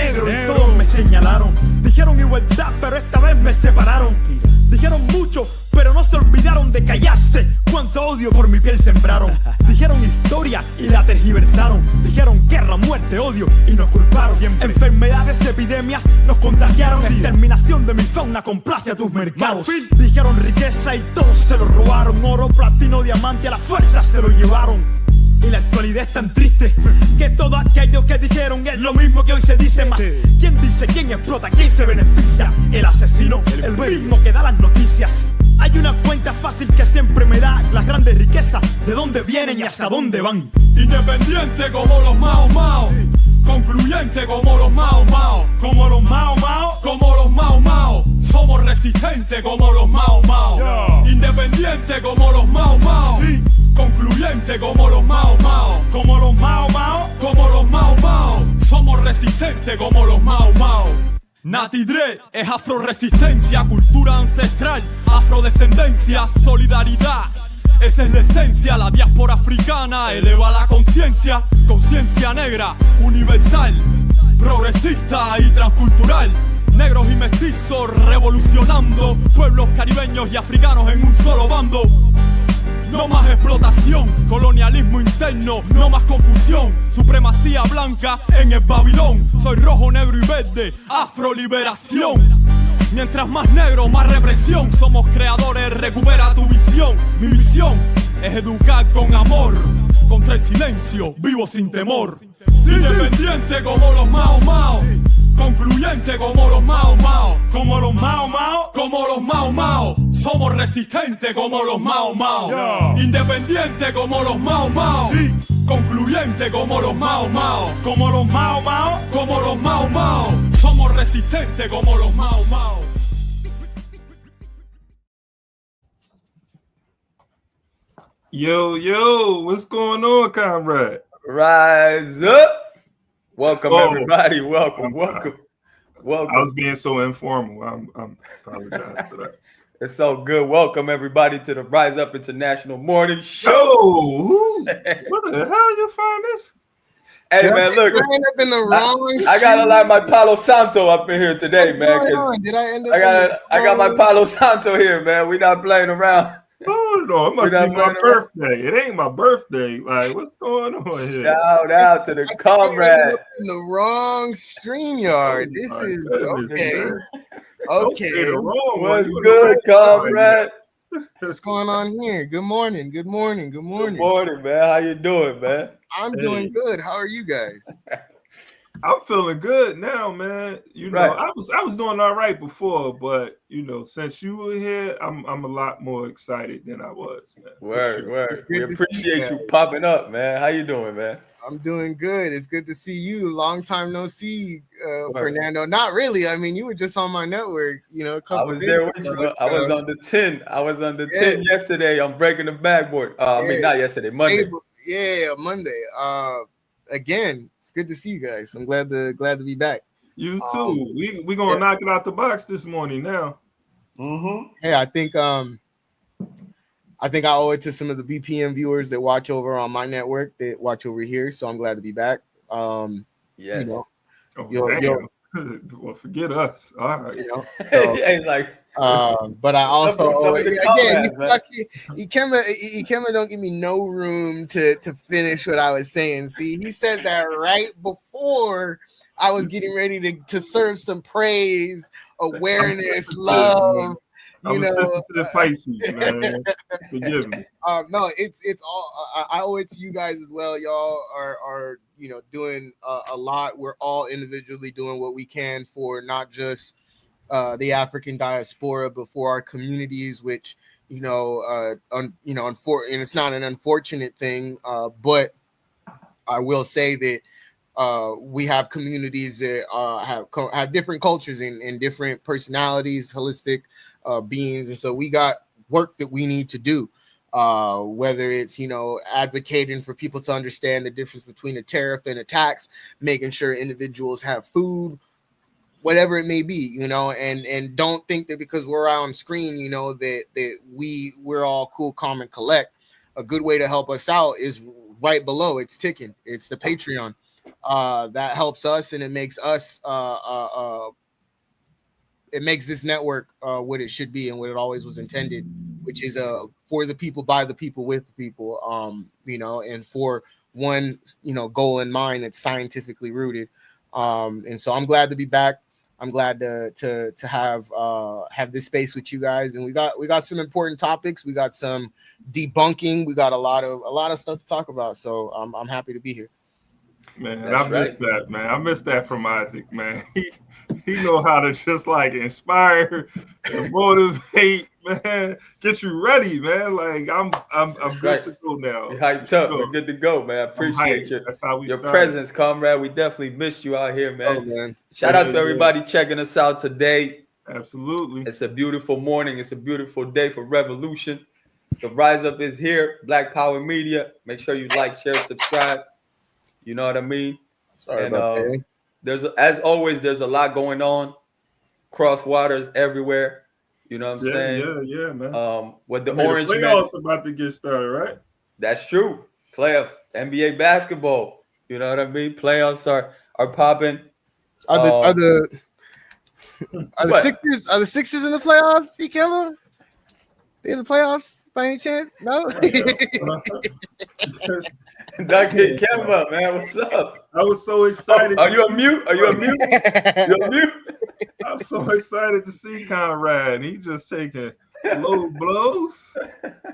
negro y todos me señalaron. Dijeron igualdad, pero esta vez me separaron. Dijeron mucho, pero no se olvidaron de callarse. Cuánto odio por mi piel sembraron. Dijeron historia y la tergiversaron. Dijeron guerra, muerte, odio y nos culparon. Enfermedades, epidemias nos contagiaron. Exterminación de mi fauna complace a tus mercados. Dijeron riqueza y todos se lo robaron. Oro, platino, diamante, a la fuerza se lo llevaron. Y la actualidad es tan triste que todo aquello que dijeron es lo mismo que hoy se dice más. ¿Quién dice, quién explota, quién se beneficia? El asesino, el mismo que da las noticias. Hay una cuenta fácil que siempre me da las grandes riquezas, de dónde vienen y hasta dónde van. Independiente como los Mao Mao, concluyente como los Mao Mao, como los Mao Mao, como los Mao Mao. Somos resistentes como los Mao Mao, independiente como los Mao Mao, concluyente como los Mao Mao, como los Mao Mao, como los Mao Mao. Somos resistentes como los Mao Mao. Nati Dre es afroresistencia, cultura ancestral, afrodescendencia, solidaridad. Esa es la esencia, la diáspora africana eleva la conciencia, conciencia negra, universal, progresista y transcultural. Negros y mestizos revolucionando, pueblos caribeños y africanos en un solo bando. No más explotación, colonialismo interno, no más confusión, supremacía blanca en el Babilón. Soy rojo, negro y verde, afroliberación. Mientras más negro, más represión. Somos creadores, recupera tu visión. Mi visión es educar con amor, contra el silencio, vivo sin temor. Independiente como los Mao Mao, concluyente como los Mao Mao, como los Mao Mao, como los Mao Mao. Somos resistentes como los Mao Mao, independiente como los Mao Mao, concluyente como los Mao Mao, como los Mao Mao, como los Mao Mao. Somos resistentes como los Mao Mao. Yo, what's going on, comrade? Rise up. Welcome, everybody. Welcome. I was being so informal. I'm apologize for that. It's so good. Welcome, everybody, to the Rise Up International Morning Show. What the hell you find this? Hey, man, look. Did I end up in the wrong I got to line my Palo Santo up in here today, man. Did I end up I got my Palo Santo here, man. We're not playing around. Oh, no, it must be my birthday. It ain't my birthday. Like, what's going on here? Shout out to the comrade. In the wrong StreamYard. This is okay. Okay. What's good, comrade? What's going on here? Good morning. Good morning, man. How you doing, man? I'm doing good. How are you guys? I'm feeling good now, man. You know, I was doing all right before, but you know, since you were here, I'm a lot more excited than I was, man. Word. We appreciate you popping up, man. How you doing, man? I'm doing good. It's good to see you. Long time no see, Fernando. Not really. I mean, you were just on my network, you know. I was there with you. I was on the 10. I was on the 10 yesterday. I'm breaking the backboard. I mean, not yesterday, Monday. Monday. Again. It's good to see you guys. I'm glad to be back. You too. We gonna knock it out the box this morning now. Hey, I think I owe it to some of the BPM viewers that watch over on my network, that watch over here. So I'm glad to be back. Yes. You know, well, forget us. All right. You know, so, but I also Ikema don't give me no room to finish what I was saying. See, he said that right before I was getting ready to serve some praise, awareness, love. I'm sensitive Pisces, man. Forgive me. No, it's all. I owe it to you guys as well. Y'all are doing a lot. We're all individually doing what we can for not just the African diaspora, but for our communities, which and it's not an unfortunate thing, but I will say that we have communities that have different cultures and different personalities, holistic beings, and so we got work that we need to do. Whether it's advocating for people to understand the difference between a tariff and a tax, making sure individuals have food, whatever it may be, and don't think that because we're on screen, that we're all cool, calm, and collect. A good way to help us out is right below. It's ticking. It's the Patreon. that helps us, and it makes us it makes this network what it should be and what it always was intended, which is for the people, by the people, with the people, you know, and for one, you know, goal in mind that's scientifically rooted. And so I'm glad to be back. I'm glad to have this space with you guys, and we got some important topics. We got some debunking. We got a lot of stuff to talk about. So I'm happy to be here. Man, I missed that, man. I missed that from Isaac, man. He know how to just like inspire and motivate, man. Get you ready, man. Like I'm good to go now. You're hyped up. We're good to go, man. I appreciate That's how your presence, comrade. We definitely missed you out here, man. Oh, man. Shout out to everybody checking us out today. Absolutely. It's a beautiful morning. It's a beautiful day for revolution. The rise up is here. Black Power Media. Make sure you like, share, subscribe. You know what I mean? Sorry about that. As always, there's a lot going on. Cross waters everywhere. You know what I'm saying? Yeah, man. With the orange playoffs about to get started, right? That's true. Playoffs, NBA basketball. You know what I mean? Playoffs are popping. Are the Sixers in the playoffs? Ikemba? They in the playoffs by any chance? No. Dr. Ikemba, man, what's up? I was so excited. Are you on mute? Are you on mute? You on mute? I'm so excited to see Conrad. He's just taking low blows.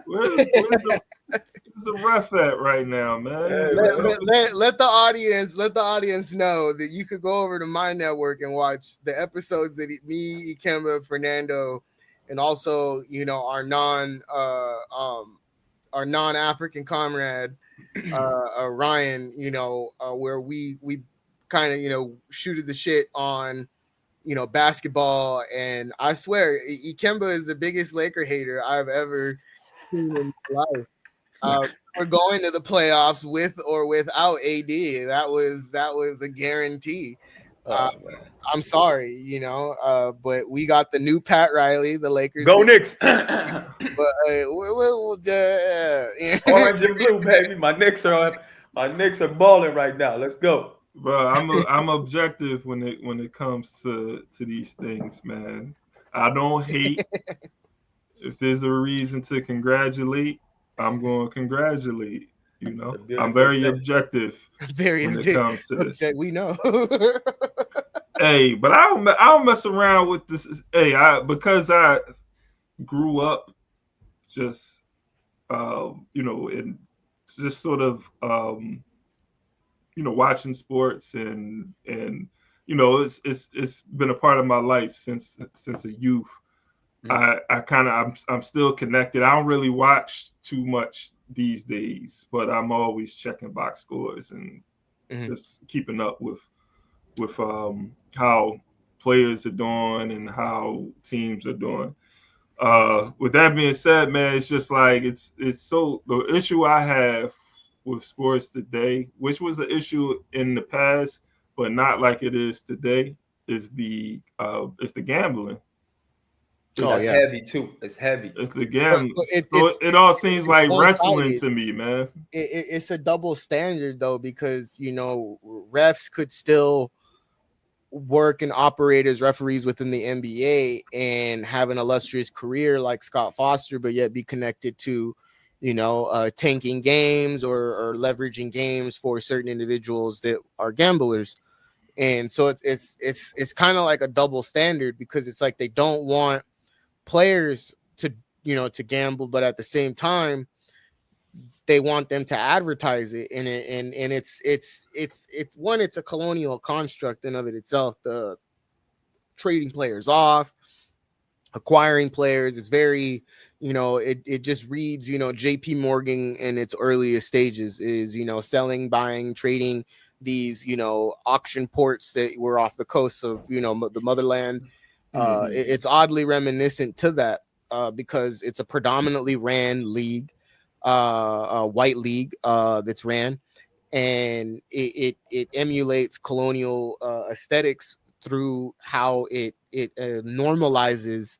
Where's the ref at right now, man? Let the audience know that you could go over to my network and watch the episodes that me, Ikemba, Fernando, and also, you know, our non-African comrade Ryan, you know, where we kind of, you know, shooted the shit on, you know, basketball. And I swear, Ikemba is the biggest Laker hater I've ever seen in my life. We're going to the playoffs with or without AD. That was a guarantee. I'm sorry, you know, but we got the new Pat Riley, the Lakers. Go Knicks! But Orange and blue, baby. My Knicks are balling right now. Let's go. Bro, I'm objective when it comes to these things, man. I don't hate. If there's a reason to congratulate, I'm going to congratulate. You know, I'm very objective. When it comes to this. We know. Hey, but I don't mess around with this. Hey, because I grew up just you know, and just sort of you know, watching sports and you know, it's been a part of my life since a youth. I'm still connected. I don't really watch too much these days, but I'm always checking box scores and just keeping up with how players are doing and how teams are doing. With that being said, man, it's just like it's so the issue I have with sports today, which was an issue in the past, but not like it is today, is the gambling. It's heavy too. It's heavy. It's the gambling. It all seems like wrestling to me, man. It's a double standard though, because you know refs could still work and operate as referees within the NBA and have an illustrious career like Scott Foster, but yet be connected to, you know, tanking games or leveraging games for certain individuals that are gamblers. And so it's kind of like a double standard, because it's like they don't want players to, you know, to gamble, but at the same time they want them to advertise it. And it's a colonial construct in of it itself. The trading players off, acquiring players, it's very, you know, it just reads, you know, JP Morgan in its earliest stages is, you know, selling, buying, trading these, you know, auction ports that were off the coast of, you know, the motherland. It's oddly reminiscent to that because it's a predominantly ran league, a white league that's ran, and it emulates colonial aesthetics through how it normalizes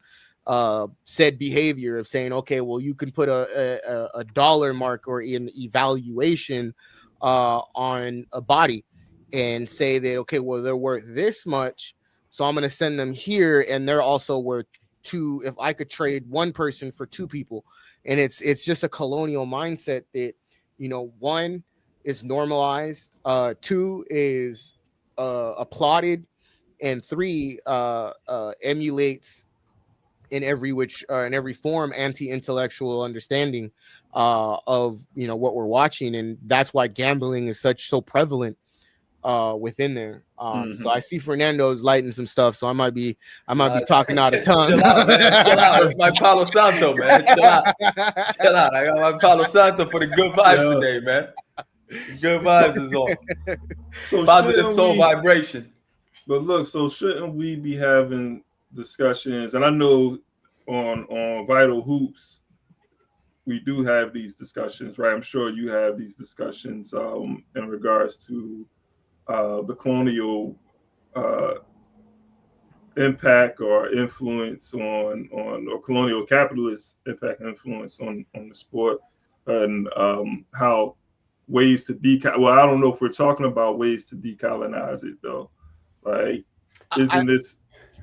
said behavior of saying, okay, well, you can put a dollar mark or an evaluation on a body, and say that, okay, well, they're worth this much, so I'm going to send them here, and they're also worth two. If I could trade one person for two people, and it's just a colonial mindset that, you know, one is normalized, two is applauded, and three emulates in every form anti-intellectual understanding of, you know, what we're watching, and that's why gambling is so prevalent within there. So I see Fernando's lighting some stuff, so I might be talking out of tongue. Chill out, man. Chill out. It's my Palo Santo, man. Chill out. Chill out. I got my Palo Santo for the good vibes today, man. Good vibes is on. So Positive soul vibration. But look, so shouldn't we be having discussions? And I know on Vital Hoops, we do have these discussions, right? I'm sure you have these discussions in regards to the colonial impact or influence on or colonial capitalist impact and influence on the sport, and how ways to well, I don't know if we're talking about ways to decolonize it though. Like, isn't this?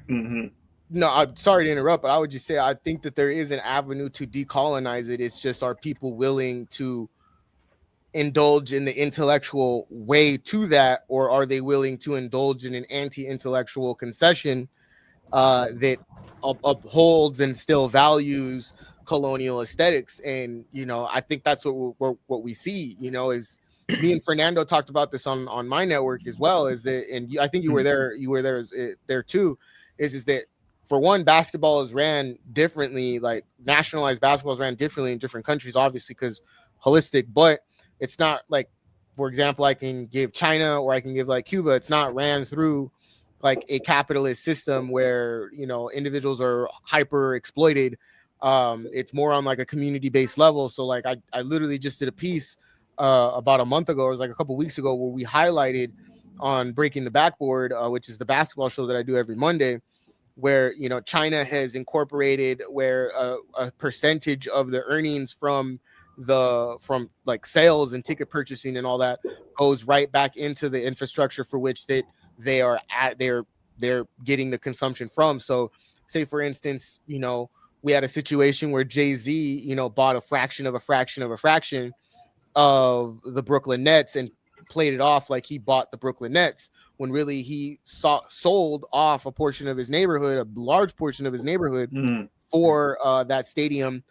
No, I'm sorry to interrupt, but I would just say I think that there is an avenue to decolonize it. It's just, are people willing to indulge in the intellectual way to that, or are they willing to indulge in an anti-intellectual concession that upholds and still values colonial aesthetics? And, you know, I think that's what we see, you know, is me and Fernando talked about this on my network as well, is that, and I think you were there too, is that, for one, basketball is ran differently, like nationalized basketball is ran differently in different countries, obviously, because holistic, but it's not like, for example, I can give China or I can give like Cuba. It's not ran through like a capitalist system where, you know, individuals are hyper exploited. It's more on like a community-based level. So like I literally just did a piece about a month ago, it was like a couple weeks ago, where we highlighted on Breaking the Backboard, which is the basketball show that I do every Monday, where, you know, China has incorporated where a percentage of the earnings from like sales and ticket purchasing and all that goes right back into the infrastructure for which that they're getting the consumption from. So say, for instance, you know, we had a situation where Jay-Z, you know, bought a fraction of a fraction of a fraction of the Brooklyn Nets and played it off like he bought the Brooklyn Nets, when really he sold off a portion of his neighborhood, a large portion of his neighborhood, for that stadium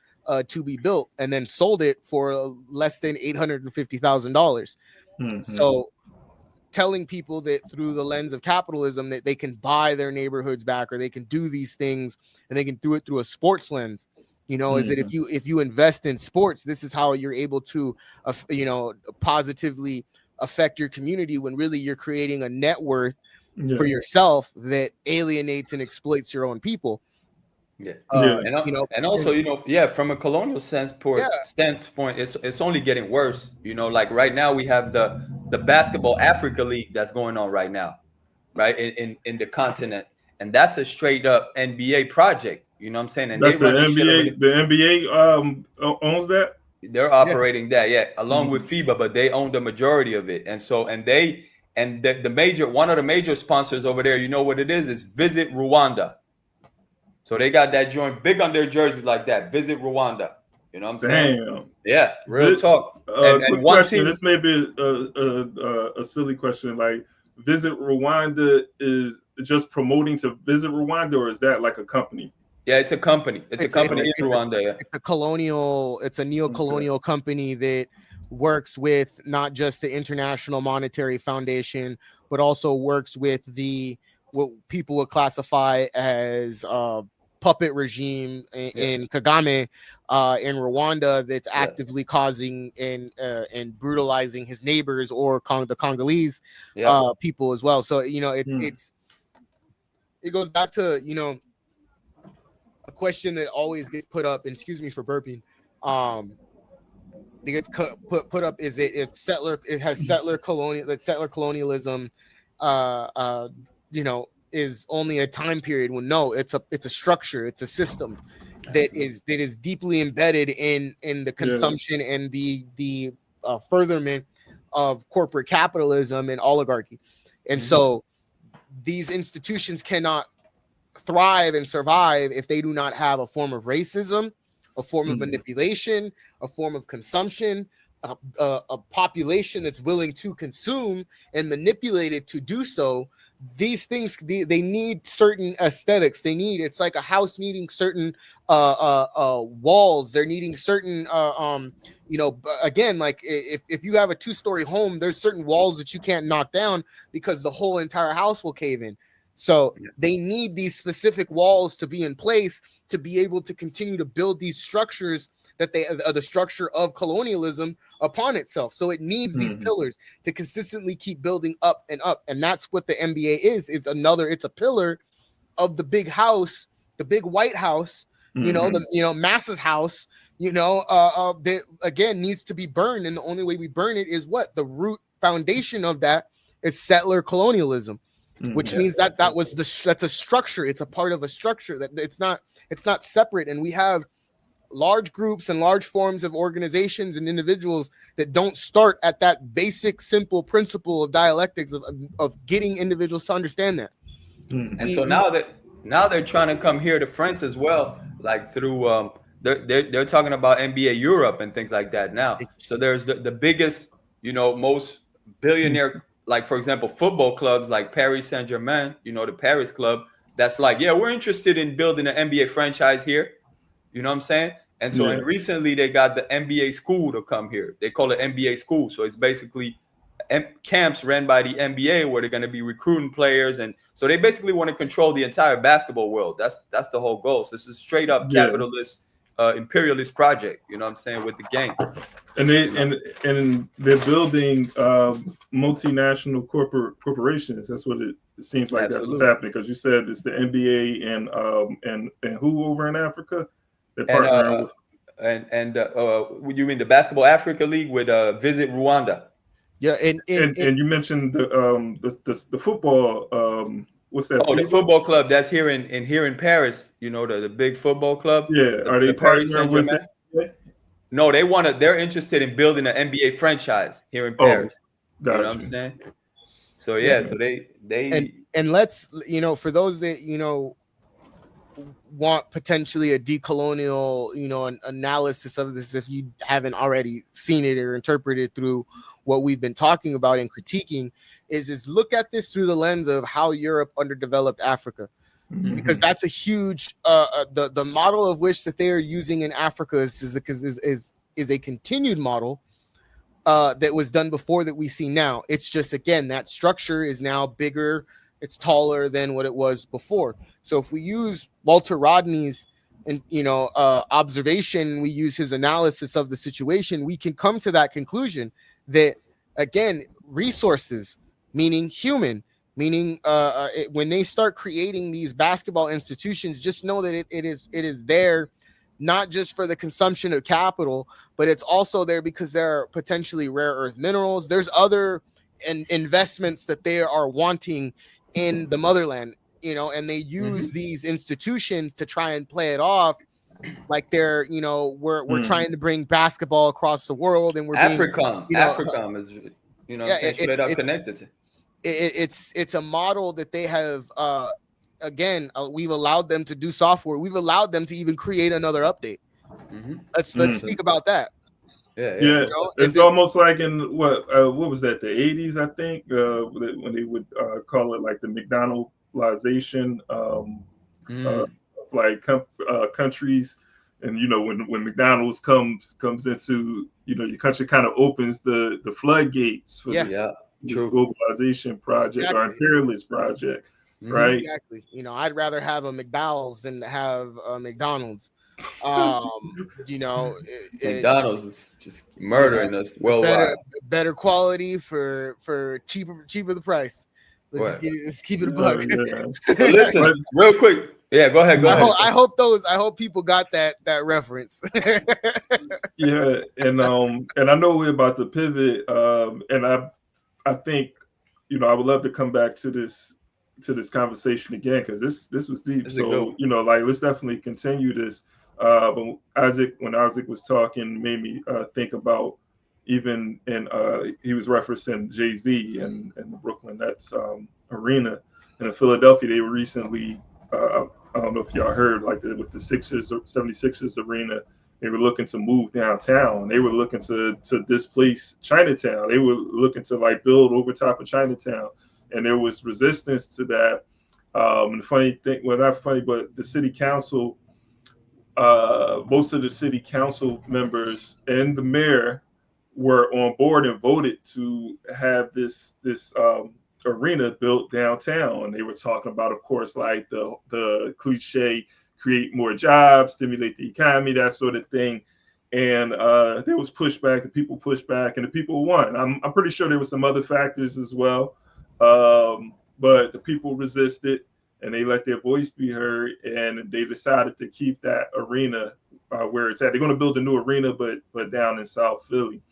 to be built, and then sold it for less than $850,000. So telling people that through the lens of capitalism that they can buy their neighborhoods back, or they can do these things, and they can do it through a sports lens, you know, is that if you invest in sports, this is how you're able to, you know, positively affect your community, when really you're creating a net worth for yourself that alienates and exploits your own people. And, you know, and also, you know, from a colonial standpoint, it's only getting worse. You know, like right now we have the Basketball Africa League that's going on right now, right, in the continent, and that's a straight up NBA project. You know what I'm saying? And that's the NBA. The NBA owns that. They're operating that, along with FIBA, but they own the majority of it. And so, the major, one of the major sponsors over there, you know what it is Visit Rwanda. So they got that joint big on their jerseys like that. Visit Rwanda. You know what I'm saying? Damn. Yeah, real talk. And one question, this may be a silly question. Like, Visit Rwanda is just promoting to visit Rwanda, or is that like a company? Yeah, it's a company. It's a company in Rwanda. It's a neo-colonial company that works with not just the International Monetary Foundation, but also works with what people would classify as puppet regime in Kagame in Rwanda, that's actively causing and brutalizing his neighbors, or the Congolese people as well. So, you know, it goes back to, you know, a question that always gets put up, and excuse me for burping, it gets put up, is it settler colonialism you know, is only a time period. Well, no, it's a structure, it's a system that is deeply embedded in the consumption and the furtherment of corporate capitalism and oligarchy. And so these institutions cannot thrive and survive if they do not have a form of racism, a form of manipulation, a form of consumption, a population that's willing to consume and manipulate it to do so. These things, they need certain aesthetics. It's like a house needing certain walls. They're needing certain again, like if you have a 2-story home, there's certain walls that you can't knock down because the whole entire house will cave in. So they need these specific walls to be in place to be able to continue to build these structures that they the structure of colonialism upon itself. So it needs these pillars to consistently keep building up and up. And that's what the NBA is. It's a pillar of the big house, the big White House, Massa's house, that again needs to be burned. And the only way we burn it is what? The root foundation of that is settler colonialism, which means that's a structure. It's a part of a structure that it's not separate. And we have large groups and large forms of organizations and individuals that don't start at that basic, simple principle of dialectics of getting individuals to understand that. And so now they're trying to come here to France as well, like through they're talking about NBA Europe and things like that now. So there's the biggest, most billionaire, like for example, football clubs like Paris Saint-Germain, the Paris club, that's like, yeah, we're interested in building an NBA franchise here. You know what I'm saying? And so and recently they got the NBA school to come here. They call it NBA school. So it's basically camps ran by the NBA where they're going to be recruiting players. And so they basically want to control the entire basketball world. That's the whole goal. So this is straight up capitalist, imperialist project, you know what I'm saying, with the game. And they're building multinational corporations. That's what it seems like. That's what's happening, because you said it's the NBA and who over in Africa? They're partnering with. You mean the Basketball Africa League with Visit Rwanda? Yeah, and you mentioned the football. What's that? Oh, the football club that's here in Paris. The big football club. Yeah, are they partnering with it? No, they're interested in building an NBA franchise here in Paris. Gotcha. You know what I'm saying? So so they and let's for those that want potentially a decolonial an analysis of this, if you haven't already seen it or interpreted through what we've been talking about and critiquing, is look at this through the lens of how Europe underdeveloped Africa. Because that's a huge the model of which that they are using in Africa is a continued model that was done before that we see now. It's just, again, that structure is now bigger, it's taller than what it was before. So if we use Walter Rodney's observation, we use his analysis of the situation, we can come to that conclusion that, again, resources, meaning human, meaning when they start creating these basketball institutions, just know that it is there not just for the consumption of capital, but it's also there because there are potentially rare earth minerals. There's other investments that they are wanting in the motherland, and they use these institutions to try and play it off like they're, we're trying to bring basketball across the world, and we're Africom is, straight up connected to. It's a model that they have we've allowed them to do software. We've allowed them to even create another update. Let's speak about that. Yeah. It's almost like in what was that, the 80s, I think, when they would call it like the McDonaldization like countries. And when McDonald's comes into your country, kind of opens the floodgates for this globalization project or imperialist project, right? Exactly. I'd rather have a McDowell's than to have a McDonald's. McDonald's is just murdering us worldwide. Better quality for cheaper the price. Let's keep it a buck. So listen, real quick. Yeah, go ahead. I hope people got that reference. Yeah, and I know we're about to pivot, and I think I would love to come back to this conversation again, because this was deep. So let's definitely continue this. But when Isaac was talking, made me think about even in he was referencing Jay-Z and the Brooklyn Nets arena. And in Philadelphia, they were recently, I don't know if y'all heard, like with the Sixers or 76ers arena, they were looking to move downtown. They were looking to displace Chinatown. They were looking to like build over top of Chinatown. And there was resistance to that. And the funny thing, well, not funny, but the city council, most of the city council members and the mayor were on board and voted to have this arena built downtown. And they were talking about, of course, like the cliche, create more jobs, stimulate the economy, that sort of thing. And there was pushback. The people pushed back, and the people won. I'm pretty sure there were some other factors as well, but the people resisted, and they let their voice be heard, and they decided to keep that arena where it's at. They're going to build a new arena, but down in South Philly.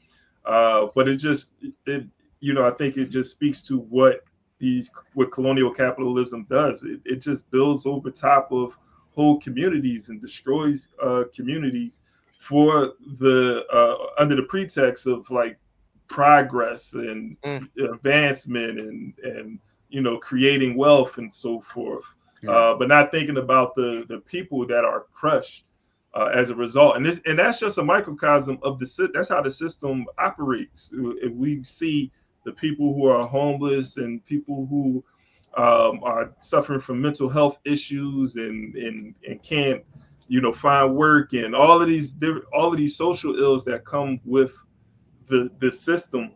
But I think it just speaks to what colonial capitalism does. It just builds over top of whole communities and destroys communities for under the pretext of like progress and advancement and creating wealth and so forth, but not thinking about the people that are crushed as a result. And that's just a microcosm of that's how the system operates. If we see the people who are homeless and people who are suffering from mental health issues and can't find work, and all of these social ills that come with the system,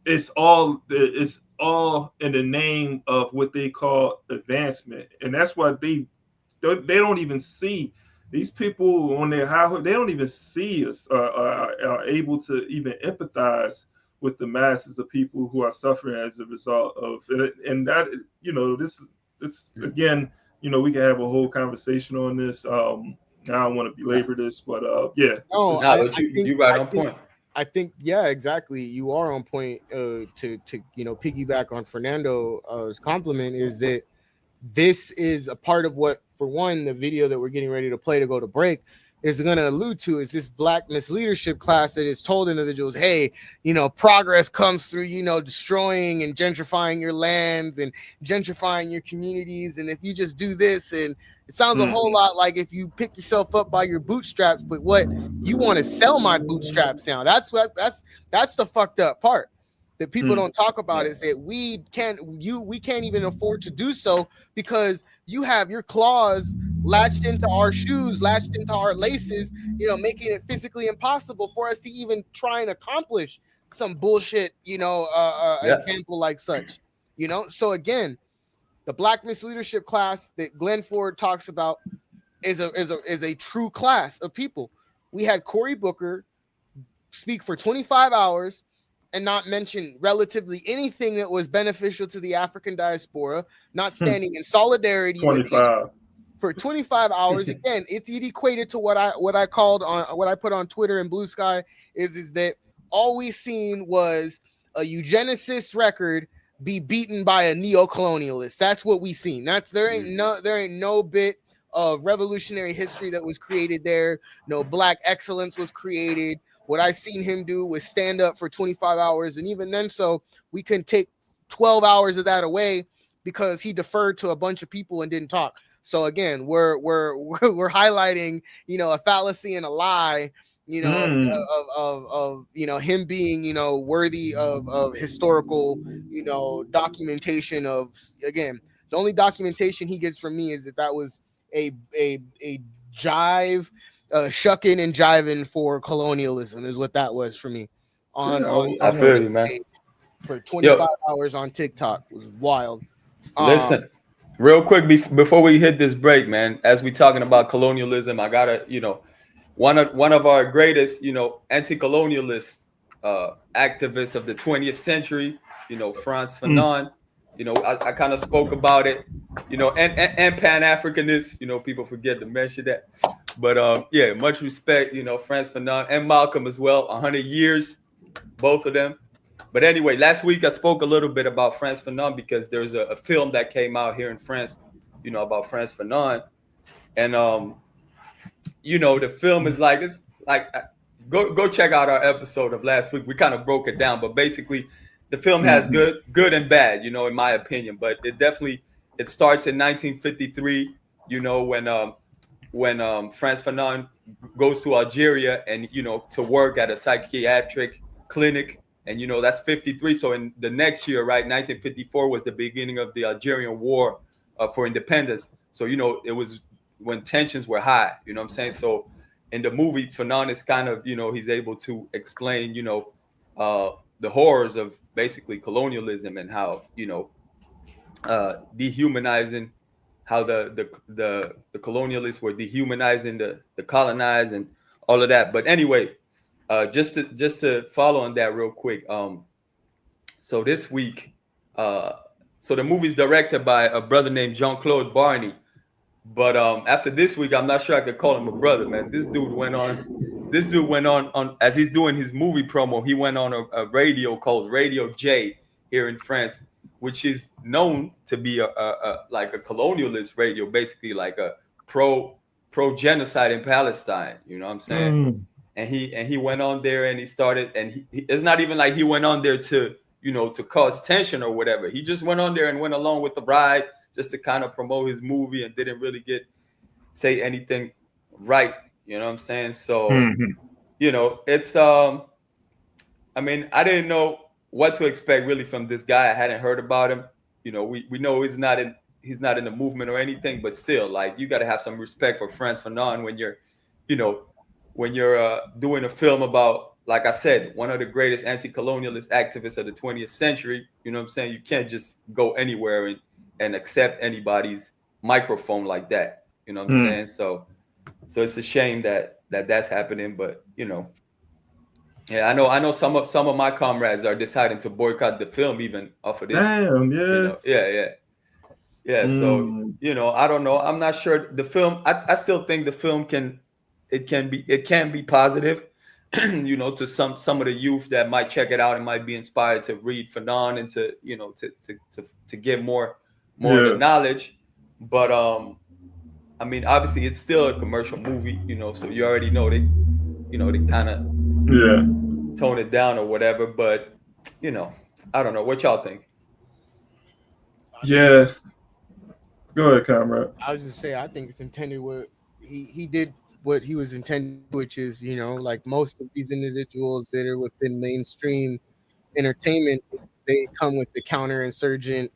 it's all in the name of what they call advancement. And that's why they don't even see these people on their highway. They don't even see us are able to even empathize with the masses of people who are suffering as a result of it. And that, this again, we can have a whole conversation on this. I don't want to belabor this, but yeah. No, you're right on point. I think, yeah, exactly. You are on point. To piggyback on Fernando's compliment, is that this is a part of what, for one, the video that we're getting ready to play to go to break is going to allude to, is this black misleadership class that has told individuals, hey, progress comes through, destroying and gentrifying your lands and gentrifying your communities. And if you just do this, and it sounds a whole lot like if you pick yourself up by your bootstraps, but what you want to sell my bootstraps now. That's the fucked up part that people don't talk about, is that we can't even afford to do so because you have your claws latched into our shoes, latched into our laces, making it physically impossible for us to even try and accomplish some bullshit, example like such, So again, the black misleadership class that Glenn Ford talks about is a true class of people. We had Cory Booker speak for 25 hours and not mention relatively anything that was beneficial to the African diaspora, not standing in solidarity 25 for 25 hours. Again, it equated to what I put on Twitter and Blue Sky is that all we seen was a eugenicist record be beaten by a neo-colonialist. That's what we seen. There ain't no bit of revolutionary history that was created there. No black excellence was created. What I seen him do was stand up for 25 hours. And even then, so we can take 12 hours of that away because he deferred to a bunch of people and didn't talk. So again, we're highlighting, a fallacy and a lie, of him being, worthy of historical, documentation of, again, the only documentation he gets from me is that was a jive, shucking and jiving for colonialism is what that was for me. I feel you, man. For 25 hours on TikTok was wild. Listen, real quick before we hit this break, man, as we talking about colonialism, I gotta, one of our greatest, anti-colonialist activists of the 20th century, Frantz Fanon. I kind of spoke about it, and Pan-Africanists, people forget to mention that. But much respect, Frantz Fanon and Malcolm as well, 100 years, both of them. But anyway, last week I spoke a little bit about Frantz Fanon because there's a film that came out here in France, about Frantz Fanon. And, the film is it's like go check out our episode of last week. We kind of broke it down, but basically, the film has good and bad, you know, in my opinion. But it definitely starts in 1953, you know, when Frantz Fanon goes to Algeria and, you know, to work at a psychiatric clinic. And, you know, that's 53. So in the next year, right, 1954 was the beginning of the Algerian War for independence. So, you know, it was when tensions were high, you know what I'm saying? So in the movie, Fanon is kind of, you know, he's able to explain, you know, the horrors of basically colonialism and how, you know, dehumanizing, how the colonialists were dehumanizing the colonized and all of that. But anyway, just to follow on that real quick. So this week, so the movie's directed by a brother named Jean-Claude Barney. But after this week, I'm not sure I could call him a brother, man. This dude went on as he's doing his movie promo. He went on a radio called Radio J here in France, which is known to be a like a colonialist radio, basically like a pro genocide in Palestine. You know what I'm saying? And he went on there and he started, and he it's not even like he went on there to, you know, to cause tension or whatever. He just went on there and went along with the ride just to kind of promote his movie and didn't really say anything right. You know what I'm saying? So, you know, it's I mean, I didn't know what to expect really from this guy. I hadn't heard about him. You know, we know he's not in the movement or anything, but still, like, you got to have some respect for Frantz Fanon when you're, you know, when you're doing a film about, like I said, one of the greatest anti-colonialist activists of the 20th century. You know what I'm saying? You can't just go anywhere and accept anybody's microphone like that. You know what I'm saying? So it's a shame that that's happening, but, you know, yeah, I know some of my comrades are deciding to boycott the film even off of this. Damn, yeah. You know? Yeah. So, you know, I don't know. I'm not sure the film. I still think the film can be positive, you know, to some of the youth that might check it out and might be inspired to read Fanon and to, you know, to get more of the knowledge. But I mean, obviously it's still a commercial movie, you know, so you already know they kind of tone it down or whatever. But, you know, I don't know. What y'all think? Yeah. Go ahead, comrade. I was just say, I think it's intended what he did what he was intended, which is, you know, like most of these individuals that are within mainstream entertainment, they come with the counterinsurgent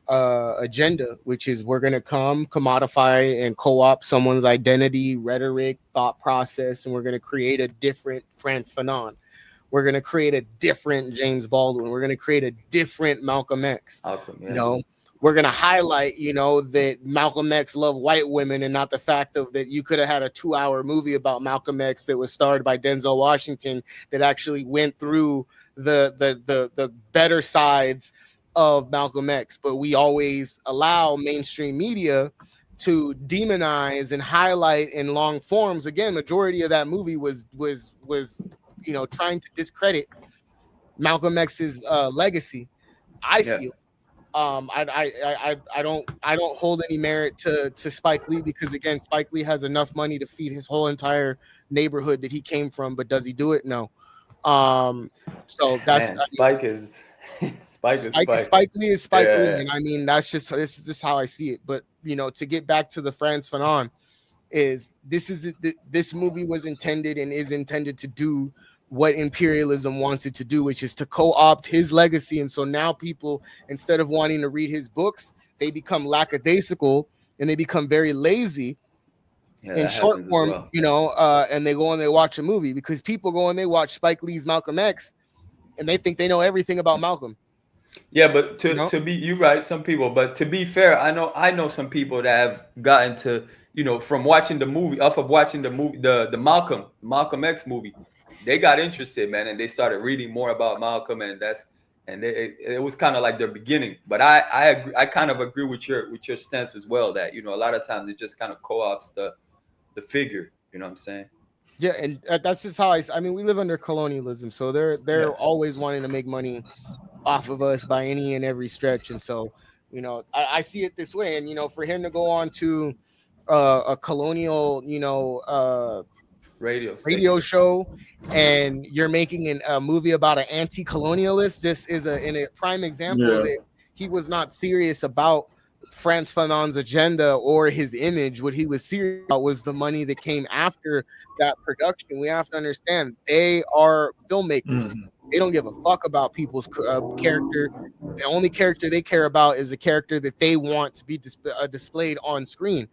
agenda, which is we're going to commodify and co-opt someone's identity, rhetoric, thought process, and we're going to create a different Frantz Fanon. We're going to create a different James Baldwin. We're going to create a different Malcolm X. You know, we're going to highlight, you know, that Malcolm X loved white women and not the fact that you could have had a 2-hour movie about Malcolm X that was starred by Denzel Washington that actually went through the better sides of Malcolm X. But we always allow mainstream media to demonize and highlight in long forms. Again, majority of that movie was you know, trying to discredit Malcolm X's legacy. I feel I don't hold any merit to Spike Lee, because again, Spike Lee has enough money to feed his whole entire neighborhood that he came from, but does he do it? No. So that's Spike is Spike Lee is Spike Lee, and I mean this is just how I see it. But you know, to get back to the Frantz Fanon, this movie was intended and is intended to do what imperialism wants it to do, which is to co-opt his legacy. And so now people, instead of wanting to read his books, they become lackadaisical and they become very lazy in short form, well. You know, and they go and they watch a movie, because people go and they watch Spike Lee's Malcolm X and they think they know everything about Malcolm. Yeah, but to be, you're right, some people, but to be fair, I know some people that have gotten to, you know, from watching the movie, the Malcolm X movie, they got interested, man, and they started reading more about Malcolm, and it was kind of like their beginning. But I agree, I kind of agree with your stance as well, that, you know, a lot of times it just kind of co-opts the figure, you know what I'm saying? Yeah, and that's just how I mean, we live under colonialism, so they're always wanting to make money off of us by any and every stretch. And so, you know, I see it this way. And, you know, for him to go on to a colonial, you know, radio show, and you're making a movie about an anti-colonialist. This is a prime example that he was not serious about Frantz Fanon's agenda or his image. What he was serious about was the money that came after that production. We have to understand they are filmmakers. They don't give a fuck about people's character. The only character they care about is the character that they want to be displayed on screen.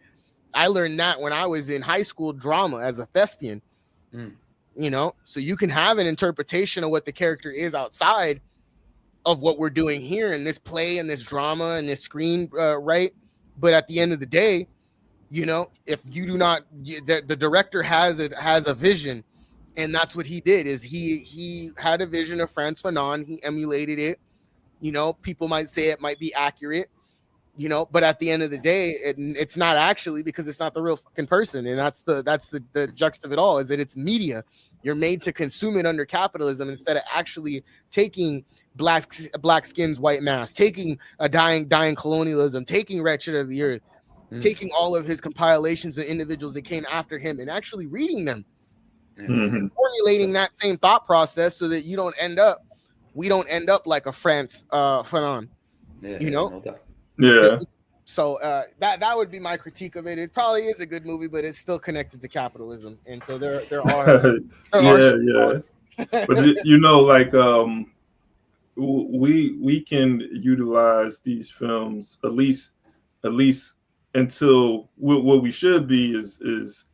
I learned that when I was in high school drama as a thespian. You know, so you can have an interpretation of what the character is outside of what we're doing here in this play and this drama and this screen, right? But at the end of the day, you know, if you do not, the director has a vision, and that's what he did. Is he had a vision of Frantz Fanon, he emulated it. You know, people might say it might be accurate, you know, but at the end of the day, it's not actually, because it's not the real fucking person. And that's the juxt of it all, is that it's media. You're made to consume it under capitalism instead of actually taking black skins, white mass, taking a dying colonialism, taking Wretched of the Earth, taking all of his compilations of individuals that came after him and actually reading them, formulating that same thought process so that we don't end up like a Frantz Fanon, you know? So that would be my critique of it. It probably is a good movie, but it's still connected to capitalism, and so there are But you know, like we can utilize these films at least until what we should be is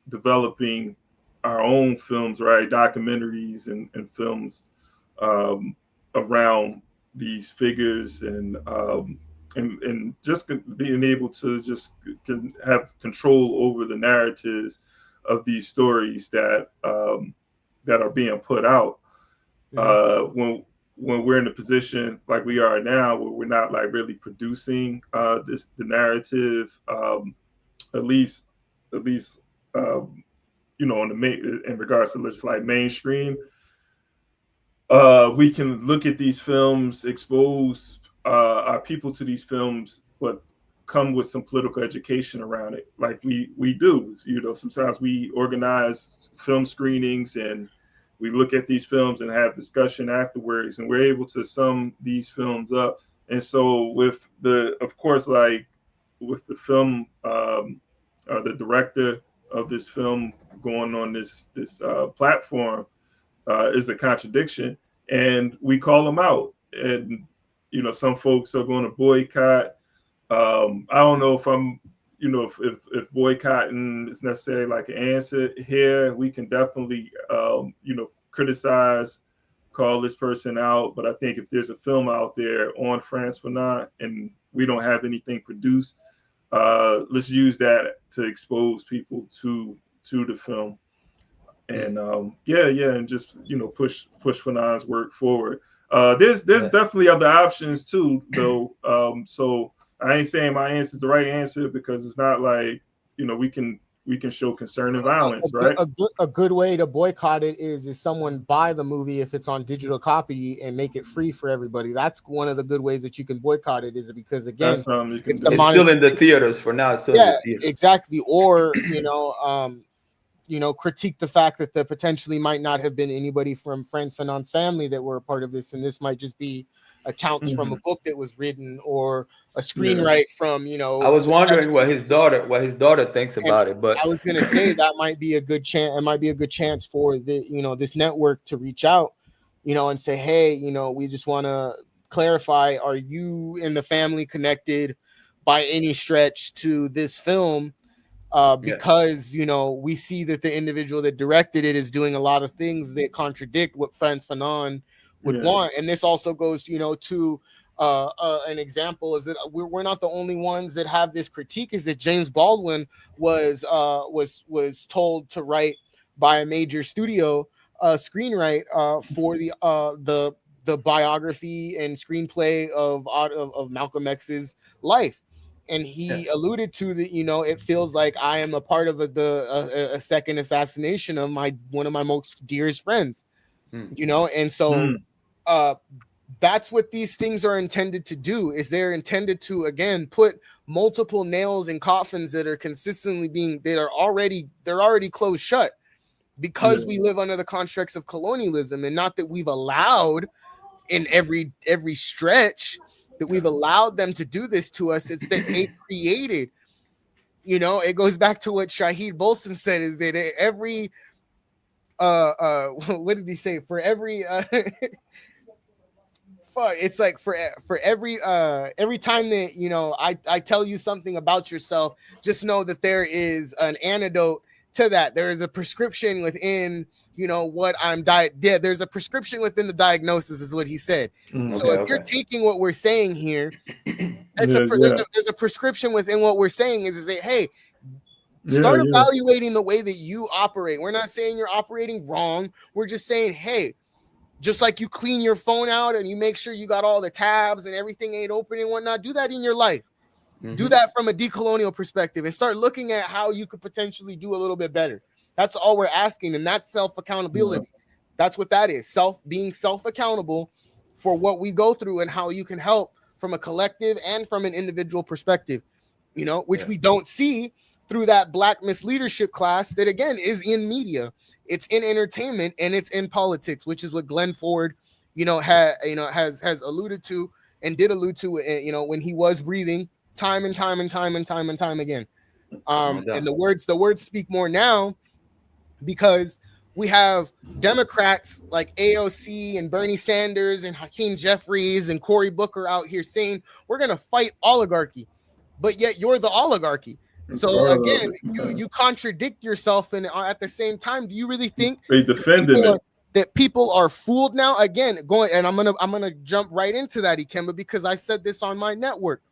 developing our own films, right? Documentaries and films around these figures, and just being able to just have control over the narratives of these stories that are being put out. When we're in a position like we are now, where we're not like really producing the narrative, at least you know, in regards to just like mainstream, we can look at these films, expose our people to these films, but come with some political education around it, like we do. You know, sometimes we organize film screenings and we look at these films and have discussion afterwards, and we're able to sum these films up. And so with the film, the director of this film going on this platform is a contradiction, and we call them out. And you know, some folks are going to boycott. I don't know if I'm, you know, if boycotting is necessarily like an answer here. We can definitely, you know, criticize, call this person out. But I think if there's a film out there on Frantz Fanon and we don't have anything produced, let's use that to expose people to the film. And and just, you know, push Fanon's work forward. There's definitely other options too, though. So I ain't saying my answer is the right answer, because it's not like, you know, we can show concern and violence, right? A good way to boycott it is someone buy the movie if it's on digital copy and make it free for everybody. That's one of the good ways that you can boycott it, is because again, it's still in the theaters for now. It's still in the theaters. Exactly. Or you know, critique the fact that there potentially might not have been anybody from Frantz Fanon's family that were a part of this, and this might just be accounts from a book that was written or a screenwrite from, you know. I was wondering what his daughter thinks about it, but I was going to say that might be a good chance. It might be a good chance for this network to reach out, you know, and say, hey, you know, we just want to clarify: are you and the family connected by any stretch to this film? Because you know, we see that the individual that directed it is doing a lot of things that contradict what Frantz Fanon would want. And this also goes, you know, to an example is that we're not the only ones that have this critique. Is that James Baldwin was told to write by a major studio screenwrite for the biography and screenplay of Malcolm X's life. And he alluded to that, you know, it feels like I am a part of a second assassination of one of my most dearest friends, you know. And so that's what these things are intended to do. Is they're intended to, again, put multiple nails in coffins that are consistently they're already closed shut. because we live under the constructs of colonialism, and not that we've allowed in every stretch that we've allowed them to do this to us. It's that they created, it goes back to what Shahid Bolson said, is that every what did he say? For every it's like for every time that I tell you something about yourself, just know that there is an antidote to that. There is a prescription within what I'm there's a prescription within the diagnosis, is what he said. So if you're taking what we're saying here, there's a prescription within what we're saying, is that, hey, start evaluating the way that you operate. We're not saying you're operating wrong. We're just saying, hey, just like you clean your phone out and you make sure you got all the tabs and everything ain't open and whatnot, do that in your life. Do that from a decolonial perspective and start looking at how you could potentially do a little bit better. That's all we're asking. And that's self-accountability. That's what that is. Being self-accountable for what we go through and how you can help from a collective and from an individual perspective, which we don't see through that Black misleadership class that, again, is in media. It's in entertainment and it's in politics, which is what Glenn Ford, has alluded to and did allude to, when he was breathing time and time again. And the words speak more now, because we have Democrats like AOC and Bernie Sanders and Hakeem Jeffries and Cory Booker out here saying we're going to fight oligarchy, but yet you're the oligarchy. So again, you contradict yourself, and at the same time, do you really think they defended that people are fooled now? Again, I'm gonna jump right into that, Ikemba, because I said this on my network.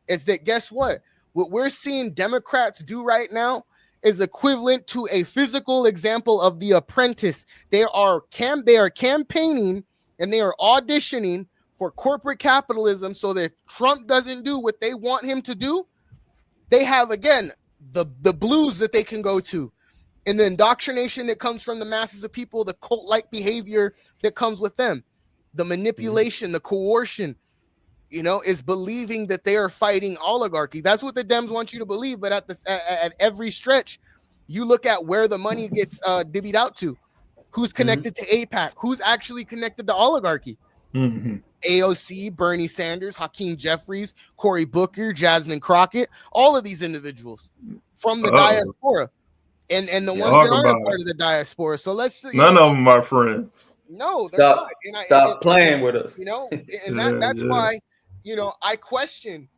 Is that, guess what? What we're seeing Democrats do right now is equivalent to a physical example of The Apprentice. They are campaigning and they are auditioning for corporate capitalism, so that if Trump doesn't do what they want him to do, they have, again, the blues that they can go to, and the indoctrination that comes from the masses of people, the cult-like behavior that comes with them, the manipulation, the coercion, is believing that they are fighting oligarchy. That's what the Dems want you to believe. But at every stretch, you look at where the money gets divvied out to, who's connected to AIPAC, who's actually connected to oligarchy. AOC, Bernie Sanders, Hakeem Jeffries, Cory Booker, Jasmine Crockett, all of these individuals from the diaspora, and the ones that aren't part of the diaspora. So none of them are friends. No, stop playing with us. And that's why, I question,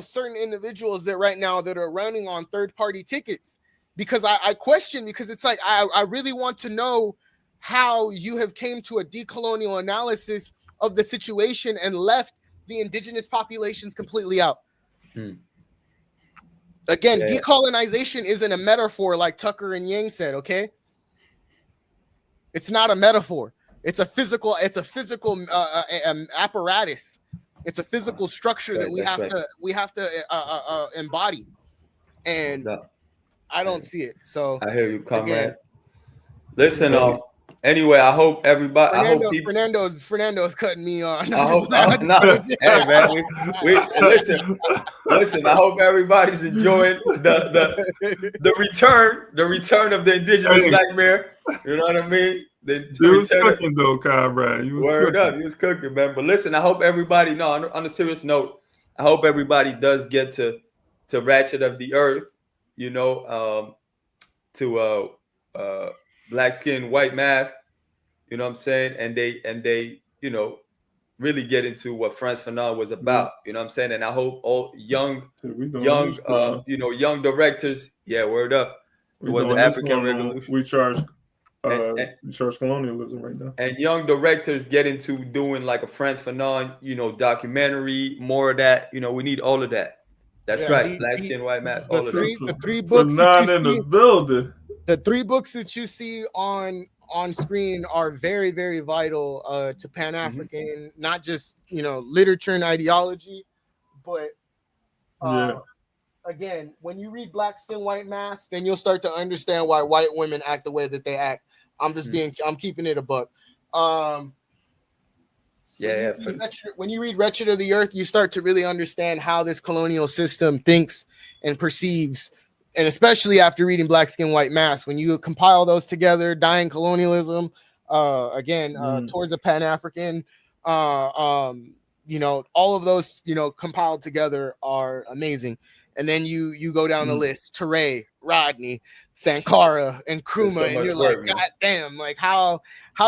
certain individuals that right now that are running on third-party tickets, because I question, because it's like I really want to know how you have came to a decolonial analysis of the situation and left the indigenous populations completely out. Again, decolonization isn't a metaphor like Tucker and Yang said, okay? It's not a metaphor. It's a physical apparatus. It's a physical structure that we have to embody. And I don't see it. So I hear you, comrade. Listen, anyway, I hope everybody. Fernando's cutting me on. Hey man, listen. I hope everybody's enjoying the return of the indigenous nightmare. You know what I mean? He was cooking though, comrade. He was cooking, man. But listen, I hope everybody. No, on a serious note, I hope everybody does get to Ratchet of the Earth. To black skin, white mask. You know what I'm saying? And they really get into what Frantz Fanon was about. You know what I'm saying? And I hope all young directors. Yeah, word up. It was the African Revolution. We charge colonialism right now. And young directors get into doing like a Frantz Fanon, documentary, more of that. We need all of that. That's right. Black skin, white mask, all of that. The three books in the building. The 3 books that you see on screen are very, very vital to Pan-African, not just literature and ideology, but again, when you read Black Skin, White Mask, then you'll start to understand why white women act the way that they act. I'm keeping it a buck. When you read Wretched of the Earth, you start to really understand how this colonial system thinks and perceives and especially after reading Black Skin, White Mask, when you compile those together, Dying Colonialism, Towards a Pan-African, you know, all of those, you know, compiled together are amazing. And then you go down the list, Teray, Rodney, Sankara, and Krumah, so and you're work, like, man. God damn, like how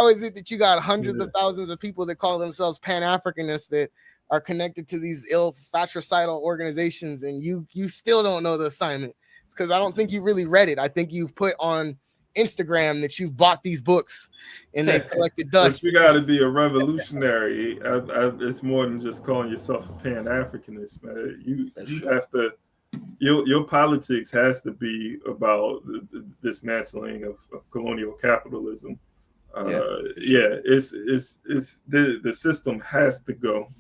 is it that you got hundreds of thousands of people that call themselves Pan-Africanists that are connected to these ill fratricidal organizations, and you still don't know the assignment? It's because I don't think you really read it. I think you've put on Instagram that you've bought these books and they've collected dust. But you got to be a revolutionary. It's more than just calling yourself a Pan-Africanist, man. You have to. Your politics has to be about the dismantling of colonial capitalism. It's the system has to go.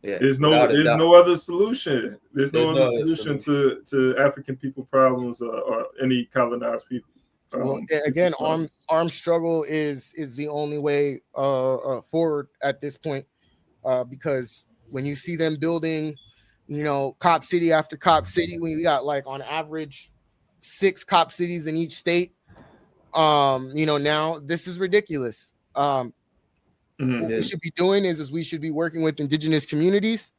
Yeah, there's no other solution. There's no other solution to African people problems or any colonized people. Well, again, armed struggle is the only way forward at this point, because when you see them building, you know, cop city after cop city, when you got like on average 6 cop cities in each state, you know, now this is ridiculous. What we should be doing is we should be working with indigenous communities,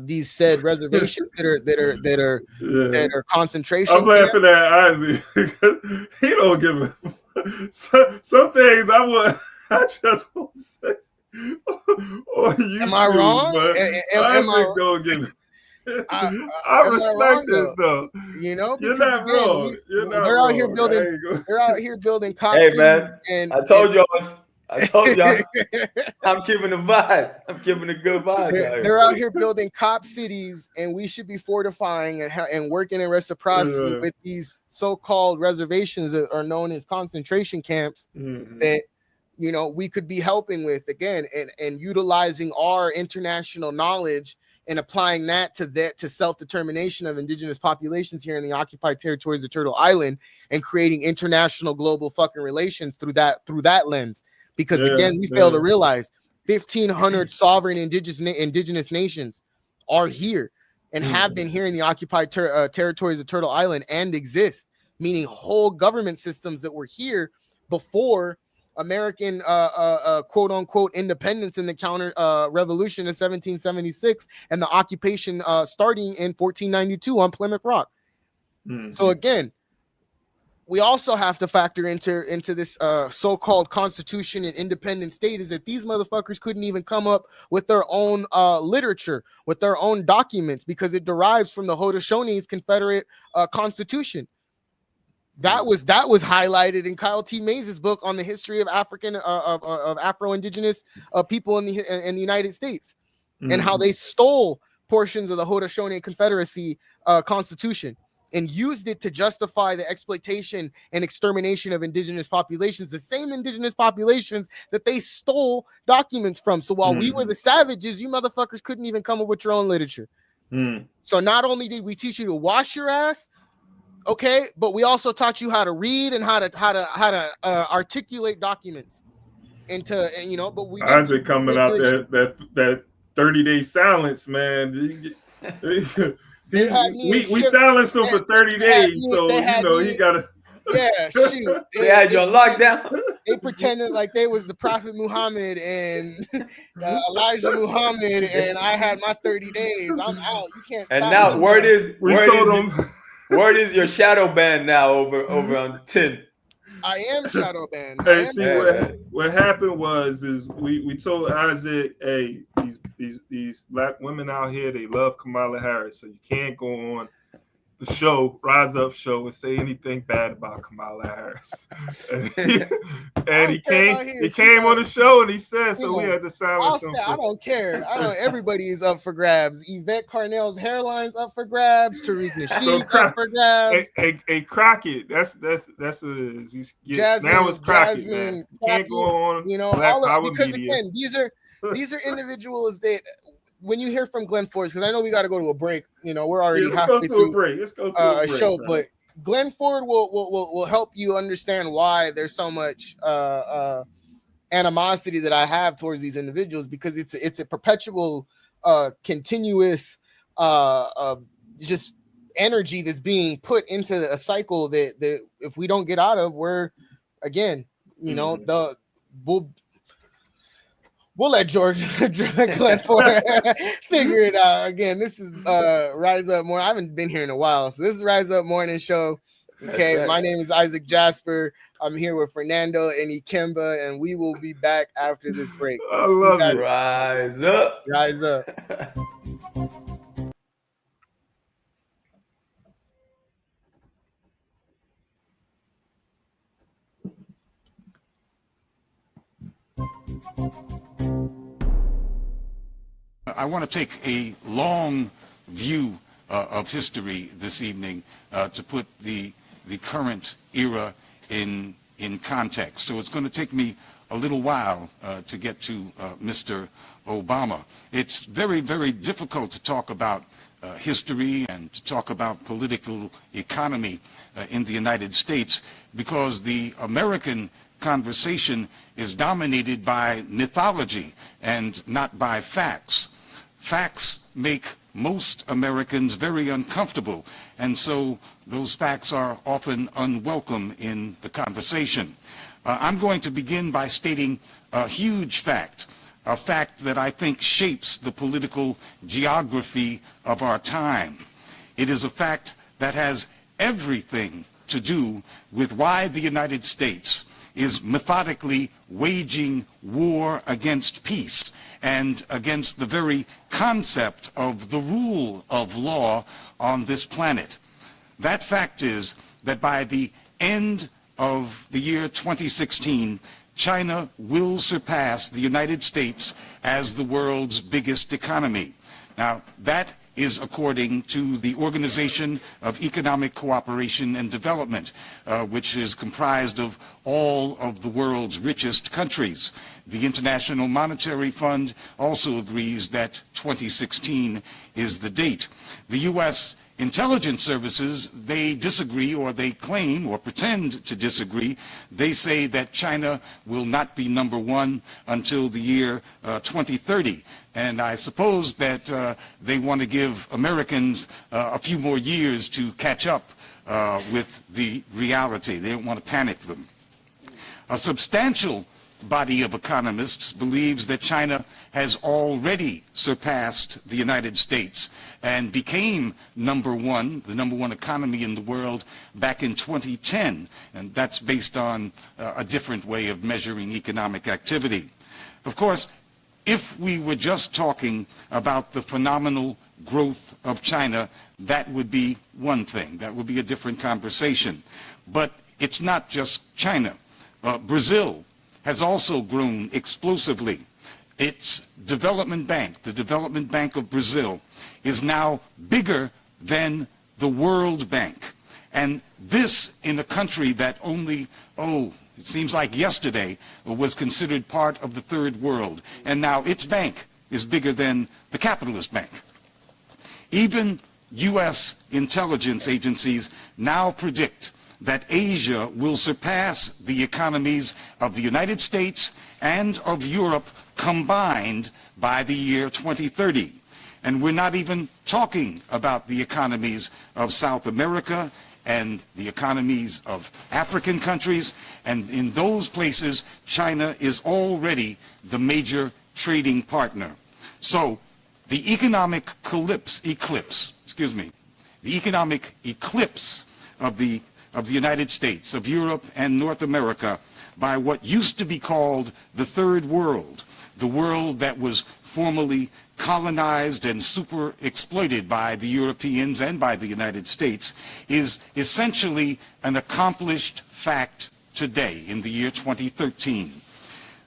these said reservations that are concentration. I'm laughing at Isaac because he don't give a some things I just won't say. Am I wrong? I respect it though. You know, you're not wrong. They're out here building. They're out here building. Hey man, and I told y'all. I'm giving a vibe. I'm giving a good vibe. They're out here building cop cities, and we should be fortifying and working in reciprocity with these so-called reservations that are known as concentration camps that, you know, we could be helping with again and utilizing our international knowledge and applying that to self-determination of indigenous populations here in the occupied territories of Turtle Island and creating international global fucking relations through that lens. Because again, we fail to realize 1,500 sovereign indigenous nations are here and have been here in the occupied territories of Turtle Island and exist, meaning whole government systems that were here before American quote unquote independence in the counter revolution of 1776 and the occupation starting in 1492 on Plymouth Rock. So again, we also have to factor into this so-called constitution and independent state is that these motherfuckers couldn't even come up with their own literature, with their own documents, because it derives from the Haudestosaunee Confederate Constitution. That was highlighted in Kyle T. Mays' book on the history of African of Afro-Indigenous people in the United States and how they stole portions of the Haudenosaunee Confederacy Constitution and used it to justify the exploitation and extermination of indigenous populations, the same indigenous populations that they stole documents from. So while we were the savages, you motherfuckers couldn't even come up with your own literature. So not only did we teach you to wash your ass, okay, but we also taught you how to read and how to articulate documents. You know, but we Isaac coming out that 30-day silence, man. We silenced him for 30 days, so you know he got to. Yeah, shoot. They had you on lockdown. They pretended like they was the Prophet Muhammad and Elijah Muhammad, and I had my 30 days. I'm out. You can't. And now word is your shadow banned now over on 10. I am shadow banned. Hey, see what happened was we told Isaac, hey, these black women out here, they love Kamala Harris, so you can't go on the show, Rise Up show, and say anything bad about Kamala Harris. and he came on the show and he said, so we had to silence him. I don't care. Everybody is up for grabs. Yvette Carnell's hairline's up for grabs. Tariq Nasheed's up for grabs. Hey, Crockett, that's what it is. Now it's Crockett, man. You can't go on. You know, because media. Again, these are individuals that. When you hear from Glenn Ford, because I know we got to go to a break. You know, we're already halfway through a break. Let's go to a break, show. Man. But Glenn Ford will help you understand why there's so much animosity that I have towards these individuals, because it's a perpetual, continuous, just energy that's being put into a cycle that if we don't get out of, we're again, you know, we'll let George Glenn Ford figure it out. Again, this is Rise Up Morning. I haven't been here in a while, so this is Rise Up Morning Show. Okay, right. My name is Isaac Jasper. I'm here with Fernando and Ikemba, and we will be back after this break. I love it. Rise up. Rise up. I want to take a long view of history this evening to put the current era in context. So it's going to take me a little while to get to Mr. Obama. It's very, very difficult to talk about history and to talk about political economy in the United States because the American conversation is dominated by mythology and not by facts. Facts make most Americans very uncomfortable, and so those facts are often unwelcome in the conversation. I'm going to begin by stating a huge fact, a fact that I think shapes the political geography of our time. It is a fact that has everything to do with why the United States is methodically waging war against peace and against the very concept of the rule of law on this planet. That fact is that by the end of the year 2016, China will surpass the United States as the world's biggest economy. Now, that is according to the Organization of Economic Cooperation and Development, which is comprised of all of the world's richest countries. The International Monetary Fund also agrees that 2016 is the date. The U.S. intelligence services, they disagree, or they claim or pretend to disagree. They say that China will not be number one until the year 2030. And I suppose that they want to give Americans a few more years to catch up with the reality. They don't want to panic them. A substantial body of economists believes that China has already surpassed the United States and became the number one economy in the world back in 2010. And that's based on a different way of measuring economic activity. Of course, if we were just talking about the phenomenal growth of China, that would be one thing. That would be a different conversation. But it's not just China. Brazil has also grown explosively. Its development bank, the Development Bank of Brazil, is now bigger than the World Bank. And this in a country that only, it seems like yesterday, was considered part of the third world. And now its bank is bigger than the capitalist bank. Even U.S. intelligence agencies now predict that Asia will surpass the economies of the United States and of Europe combined by the year 2030. And we're not even talking about the economies of South America and the economies of African countries. And in those places, China is already the major trading partner. So the economic eclipse of the United States, of Europe and North America by what used to be called the Third World, the world that was formerly colonized and super exploited by the Europeans and by the United States, is essentially an accomplished fact today in the year 2013.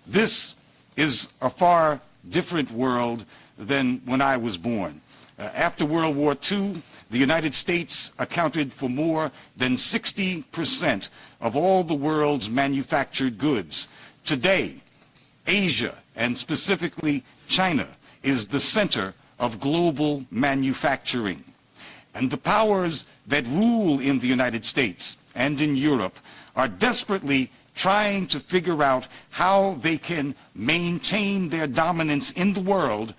This is a far different world than when I was born. After World War II, the United States accounted for more than 60% of all the world's manufactured goods. Today, Asia, and specifically China, is the center of global manufacturing. And the powers that rule in the United States and in Europe are desperately trying to figure out how they can maintain their dominance in the world,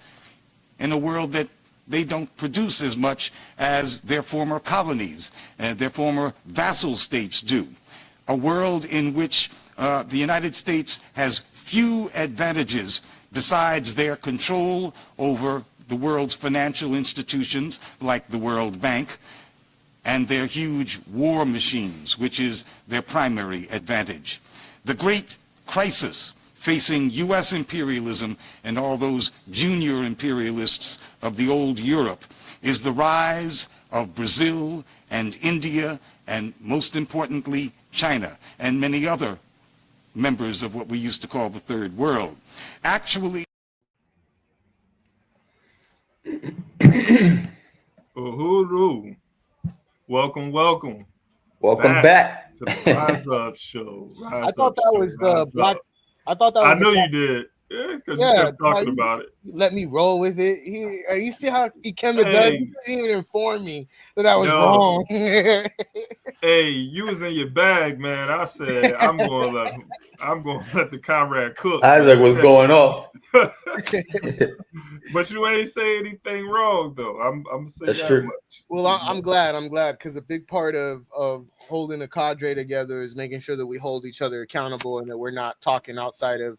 in a world that they don't produce as much as their former colonies and their former vassal states do. A world in which the United States has few advantages besides their control over the world's financial institutions like the World Bank and their huge war machines, which is their primary advantage. The great crisis facing U.S. imperialism and all those junior imperialists of the old Europe is the rise of Brazil and India and, most importantly, China and many other members of what we used to call the Third World. Actually, Uhuru. Welcome back to the Rise Up Show. I thought that was the black. I thought that was. I know you did. Yeah, because you kept talking about it. Let me roll with it. You see how Ikemba does? He didn't even inform me that I was wrong. Hey, you was in your bag, man. I said I'm gonna let the comrade cook. I was like, what's going on? But you ain't say anything wrong though. I'm saying that's that true. much. Well, I'm glad because a big part of holding a cadre together is making sure that we hold each other accountable and that we're not talking outside of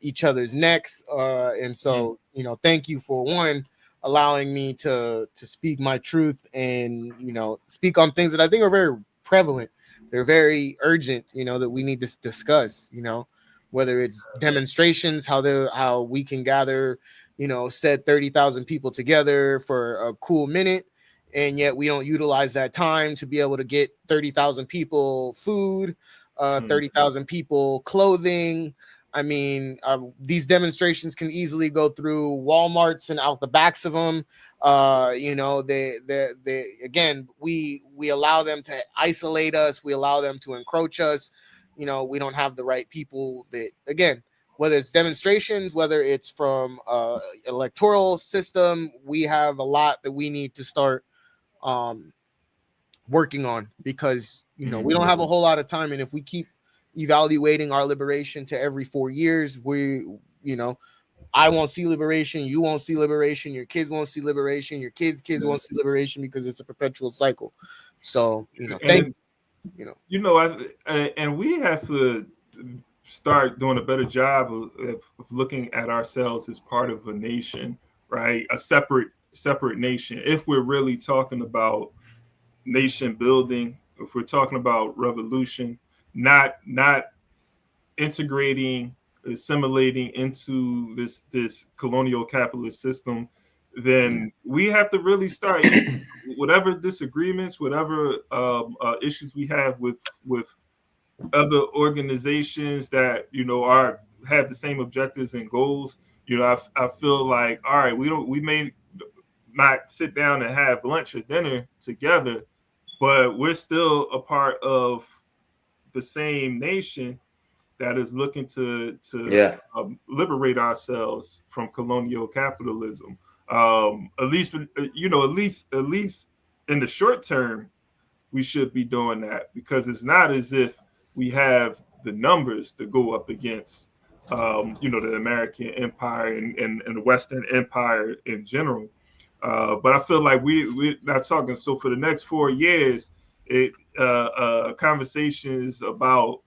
each other's necks. And so, thank you for allowing me to speak my truth and, speak on things that I think are very prevalent. They're very urgent, that we need to discuss, whether it's demonstrations, how we can gather, said 30,000 people together for a cool minute. And yet we don't utilize that time to be able to get 30,000 people food, 30,000 people clothing. I mean, these demonstrations can easily go through Walmarts and out the backs of them. They again, we allow them to isolate us. We allow them to encroach us. We don't have the right people that, again, whether it's demonstrations, whether it's from electoral system, we have a lot that we need to start working on because, we don't have a whole lot of time. And if we keep evaluating our liberation to every 4 years, I won't see liberation, you won't see liberation, your kids won't see liberation, your kids won't see liberation because it's a perpetual cycle. So, and we have to start doing a better job of looking at ourselves as part of a nation, right? A separate nation. If we're really talking about nation building, if we're talking about revolution, not integrating, assimilating into this colonial capitalist system, then we have to really start whatever disagreements, whatever issues we have with other organizations that have the same objectives and goals. I feel like, all right, we may not sit down and have lunch or dinner together, but we're still a part of the same nation that is looking to liberate ourselves from colonial capitalism. At least in the short term, we should be doing that because it's not as if we have the numbers to go up against, the American empire and the Western empire in general. But I feel like we're not talking. So for the next 4 years, conversations about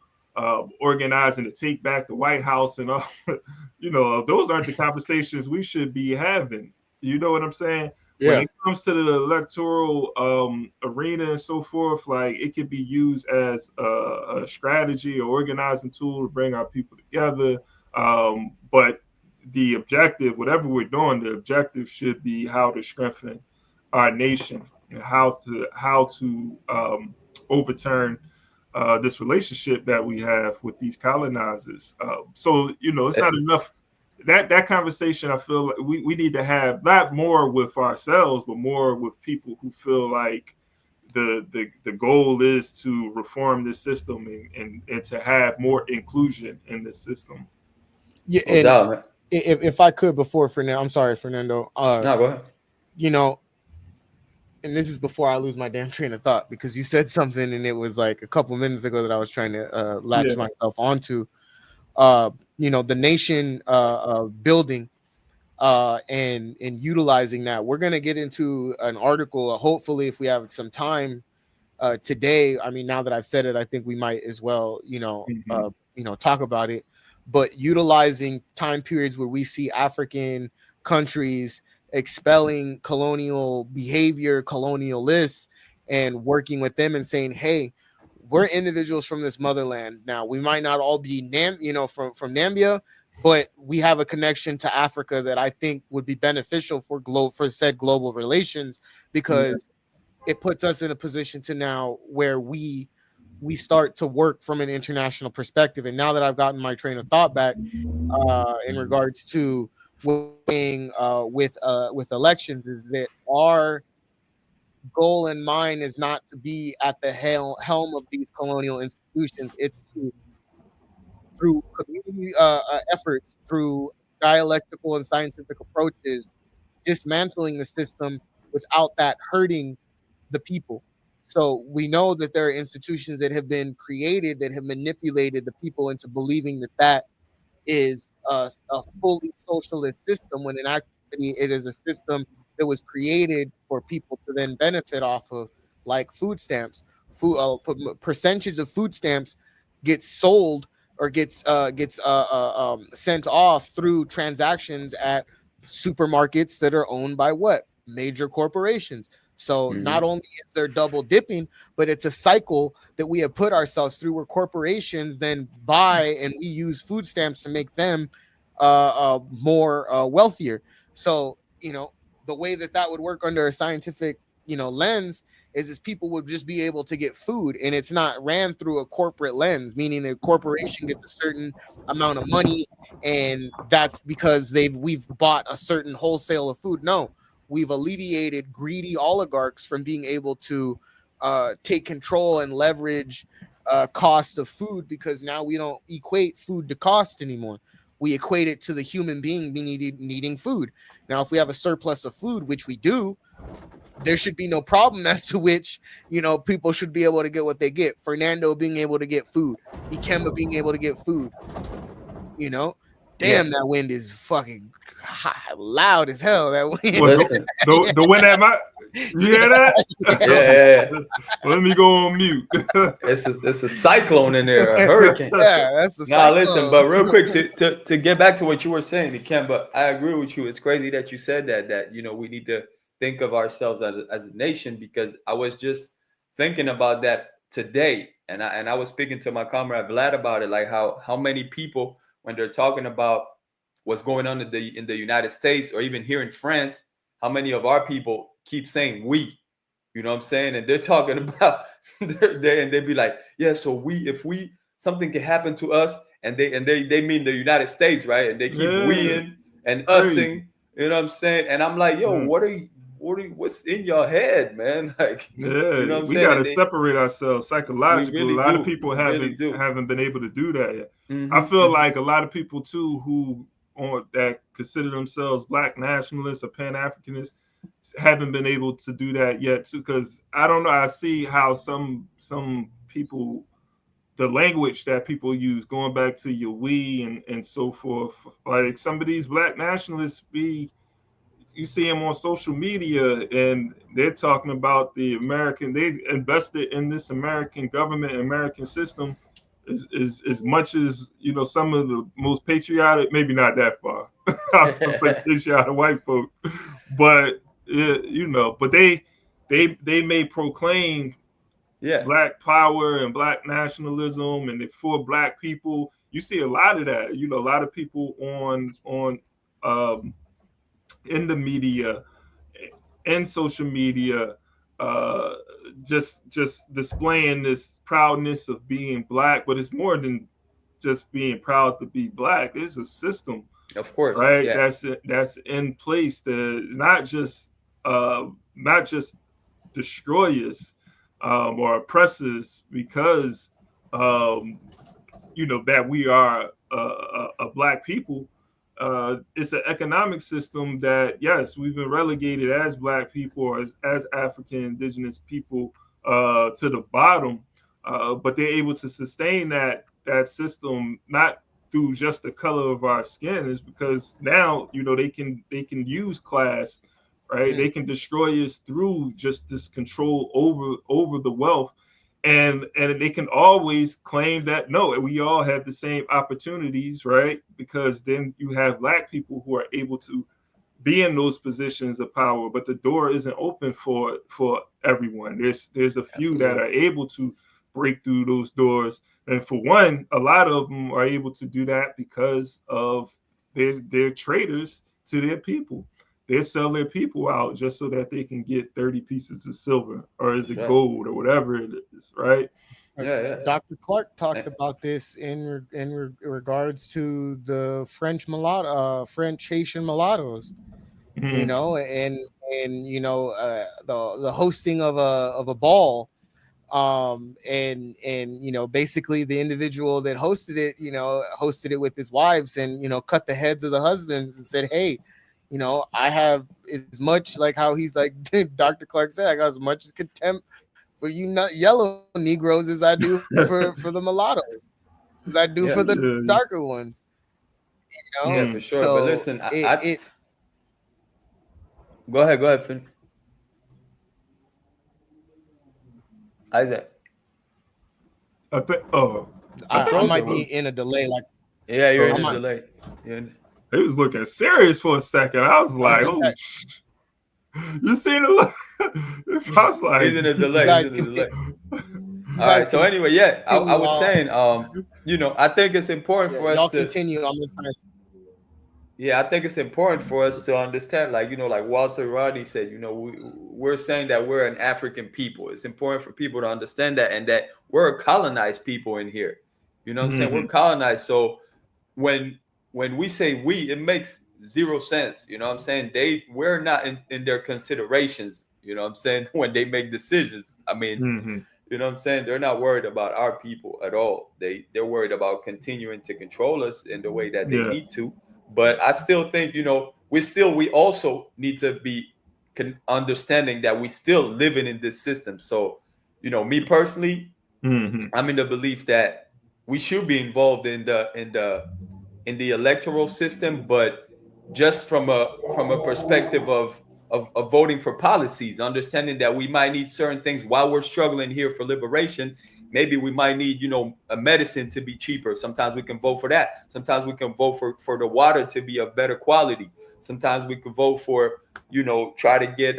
organizing to take back the White House and all, those aren't the conversations we should be having. You know what I'm saying? Yeah. When it comes to the electoral arena and so forth, like it could be used as a strategy or organizing tool to bring our people together. But the objective, whatever we're doing, the objective should be how to strengthen our nation and how to overturn this relationship that we have with these colonizers. So it's not enough. That conversation, I feel like we need to have not more with ourselves, but more with people who feel like the goal is to reform this system and to have more inclusion in this system. Yeah, and if I could, before Fernando, I'm sorry, Fernando. No, go ahead. And this is before I lose my damn train of thought because you said something and it was like a couple minutes ago that I was trying to latch myself onto. The nation building. and utilizing that. We're going to get into an article, hopefully, if we have some time today. I mean, now that I've said it, I think we might as well, talk about it. But utilizing time periods where we see African countries expelling colonial behavior, colonialists, and working with them and saying, hey, we're individuals from this motherland. Now, we might not all be from Nambia, but we have a connection to Africa that I think would be beneficial for said global relations, because it puts us in a position to now where we start to work from an international perspective. And now that I've gotten my train of thought back in regards to working with elections, is that our goal in mind is not to be at the helm of these colonial institutions. It's to, through community efforts, through dialectical and scientific approaches, dismantling the system without that hurting the people. So we know that there are institutions that have been created that have manipulated the people into believing that that is a fully socialist system, when in actuality it is a system that was created for people to then benefit off of, like food stamps. Percentage of food stamps gets sold or gets sent off through transactions at supermarkets that are owned by what? Major corporations. So not only is there double dipping, but it's a cycle that we have put ourselves through, where corporations then buy and we use food stamps to make them more wealthier. So, the way that would work under a scientific, lens is people would just be able to get food, and it's not ran through a corporate lens, meaning the corporation gets a certain amount of money, and that's because we've bought a certain wholesale of food. No. We've alleviated greedy oligarchs from being able to take control and leverage cost of food, because now we don't equate food to cost anymore. We equate it to the human being needing food. Now, if we have a surplus of food, which we do, there should be no problem as to which, people should be able to get what they get. Fernando being able to get food, Ikemba being able to get food, Damn, that wind is fucking loud as hell. That wind. The wind at my. You hear that? Yeah. Let me go on mute. It's a cyclone in there, a hurricane. Yeah, that's a cyclone. Listen, but real quick to get back to what you were saying, Ken, but I agree with you. It's crazy that you said that we need to think of ourselves as a nation, because I was just thinking about that today, and I was speaking to my comrade Vlad about it, like how many people, when they're talking about what's going on in the United States or even here in France, how many of our people keep saying we, you know what I'm saying? And they're talking about and they'd be like, yeah, so if something can happen to us, and they mean the United States, right? And they keep weing and using, you know what I'm saying? And I'm like, yo, what's in your head, man? Like, you know what I'm we saying? got to separate ourselves psychologically. Really a lot of people haven't been able to do that yet. I feel like a lot of people too who that consider themselves Black nationalists or Pan-Africanists haven't been able to do that yet too, because I don't know. I see how some people, the language that people use, going back to your we and so forth, like some of these Black nationalists you see them on social media and they're talking about they invested in this American government, American system as much as, some of the most patriotic, maybe not that far. I was going to say patriotic white folk, but but they may proclaim Black power and Black nationalism, and for Black people. You see a lot of that. A lot of people on in the media and social media, just displaying this proudness of being Black, but it's more than just being proud to be Black. It's a system, of course, right? That's in place to not just destroy us or oppress us because that we are a Black people. It's an economic system that, yes, we've been relegated as Black people or as African indigenous people to the bottom, but they're able to sustain that system, not through just the color of our skin is because now, you know, they can use class, right? They can destroy us through just this control over the wealth. And they can always claim that no, we all have the same opportunities, right? Because then you have Black people who are able to be in those positions of power, but the door isn't open for everyone. There's a few that are able to break through those doors, and for one, a lot of them are able to do that because of they're traders to their people. They sell their people out just so that they can get 30 pieces of silver, or is it gold, or whatever it is, right? Dr. Clark talked about this in regards to the French Haitian mulattoes, you know, and you know, the hosting of a ball, and you know, basically the individual that hosted it, you know, hosted it with his wives, and you know, cut the heads of the husbands and said, hey, you know, I have as much, like how he's like Dr. Clark said, I got as much as contempt for you not yellow Negroes as I do for the mulattoes, as I do for the darker ones. You know? Yeah, for sure. So but listen, go ahead, Finn. Isaac. I think. I might be in a delay. Like, yeah, you're in a delay. He was looking serious for a second. I was like, "Oh, you seen it?" I was like, "He's in a delay." All right. So anyway, I was saying, you know, I think it's important for us to continue. I think it's important for us to understand, like, you know, like Walter Rodney said, you know, we're saying that we're an African people. It's important for people to understand that, and that we're a colonized people in here. You know what I'm saying? We're colonized. So when we say we, it makes zero sense. You know what I'm saying? We're not in their considerations. You know what I'm saying? When they make decisions. I mean, you know what I'm saying? They're not worried about our people at all. They're worried about continuing to control us in the way that they need to. But I still think, you know, we also need to be understanding that we still living in this system. So, you know, me personally, I'm in the belief that we should be involved in the electoral system, but just from a perspective of voting for policies, understanding that we might need certain things while we're struggling here for liberation. Maybe we might need, you know, a medicine to be cheaper. Sometimes we can vote for that. Sometimes we can vote for the water to be of better quality. Sometimes we can vote for, you know, try to get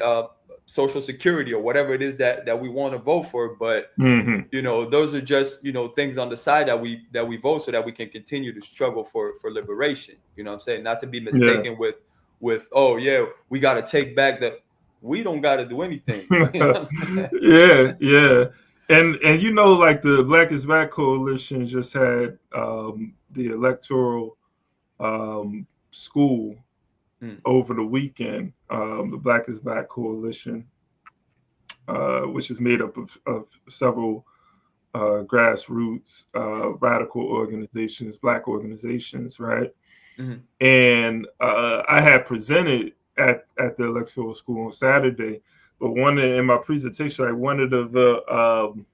Social Security or whatever it is that we want to vote for. But you know, those are just, you know, things on the side that we vote so that we can continue to struggle for liberation. You know what I'm saying? Not to be mistaken with oh yeah, we got to take back we don't got to do anything. You know what I'm saying? And you know, like the Black is Back Coalition just had the electoral school over the weekend. The Black is Back Coalition, which is made up of several grassroots radical organizations, Black organizations, right? And I had presented at the electoral school on Saturday. But in my presentation, like one of the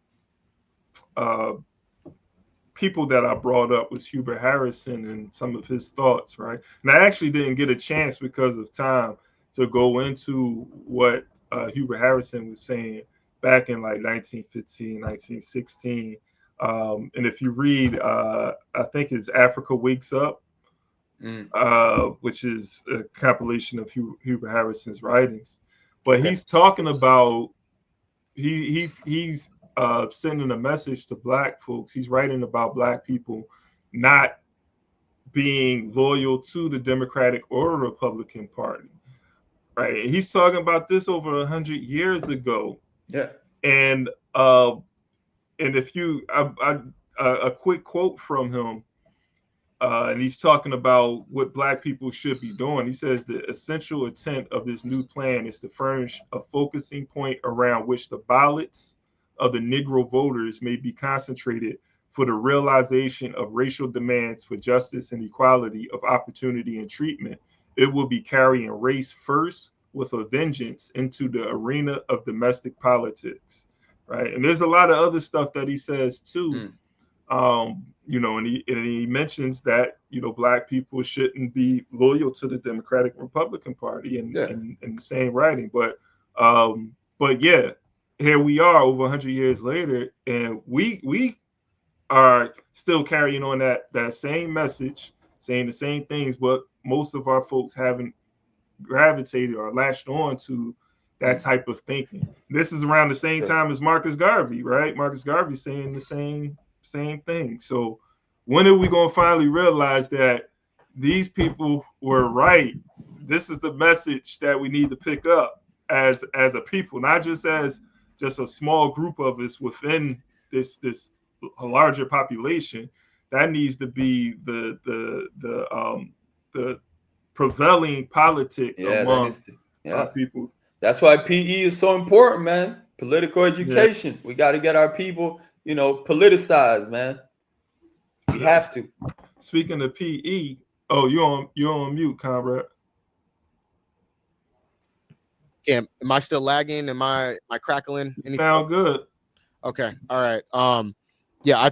people that I brought up was Hubert Harrison and some of his thoughts, right? And I actually didn't get a chance because of time to go into what Hubert Harrison was saying back in like 1915, 1916. And if you read, I think it's Africa Wakes Up, which is a compilation of Hubert Harrison's writings. But he's talking about he's sending a message to Black folks. He's writing about Black people not being loyal to the Democratic or Republican Party, right? And he's talking about this over 100 years ago. Yeah. And if you a quick quote from him. And he's talking about what Black people should be doing. He says the essential intent of this new plan is to furnish a focusing point around which the ballots of the Negro voters may be concentrated for the realization of racial demands for justice and equality of opportunity and treatment. It will be carrying race first with a vengeance into the arena of domestic politics, right? And there's a lot of other stuff that he says too. you know, and he mentions that, you know, black people shouldn't be loyal to the Democratic Republican Party in the same writing. But yeah, here we are over 100 years later, and we are still carrying on that same message, saying the same things, but most of our folks haven't gravitated or latched on to that type of thinking. This is around the same time as Marcus Garvey, right? Marcus Garvey saying the same thing. So when are we going to finally realize that these people were right? This is the message that we need to pick up as a people, not just as just a small group of us within this a larger population. That needs to be the prevailing politic among our people. That's why PE is so important, man. Political education. Yeah. We got to get our people, you know, politicized, man. We have to. Speaking of PE, oh, you're on mute, comrade. Yeah, am I still lagging? Am I crackling? Anything? Sound good. Okay. All right. Yeah.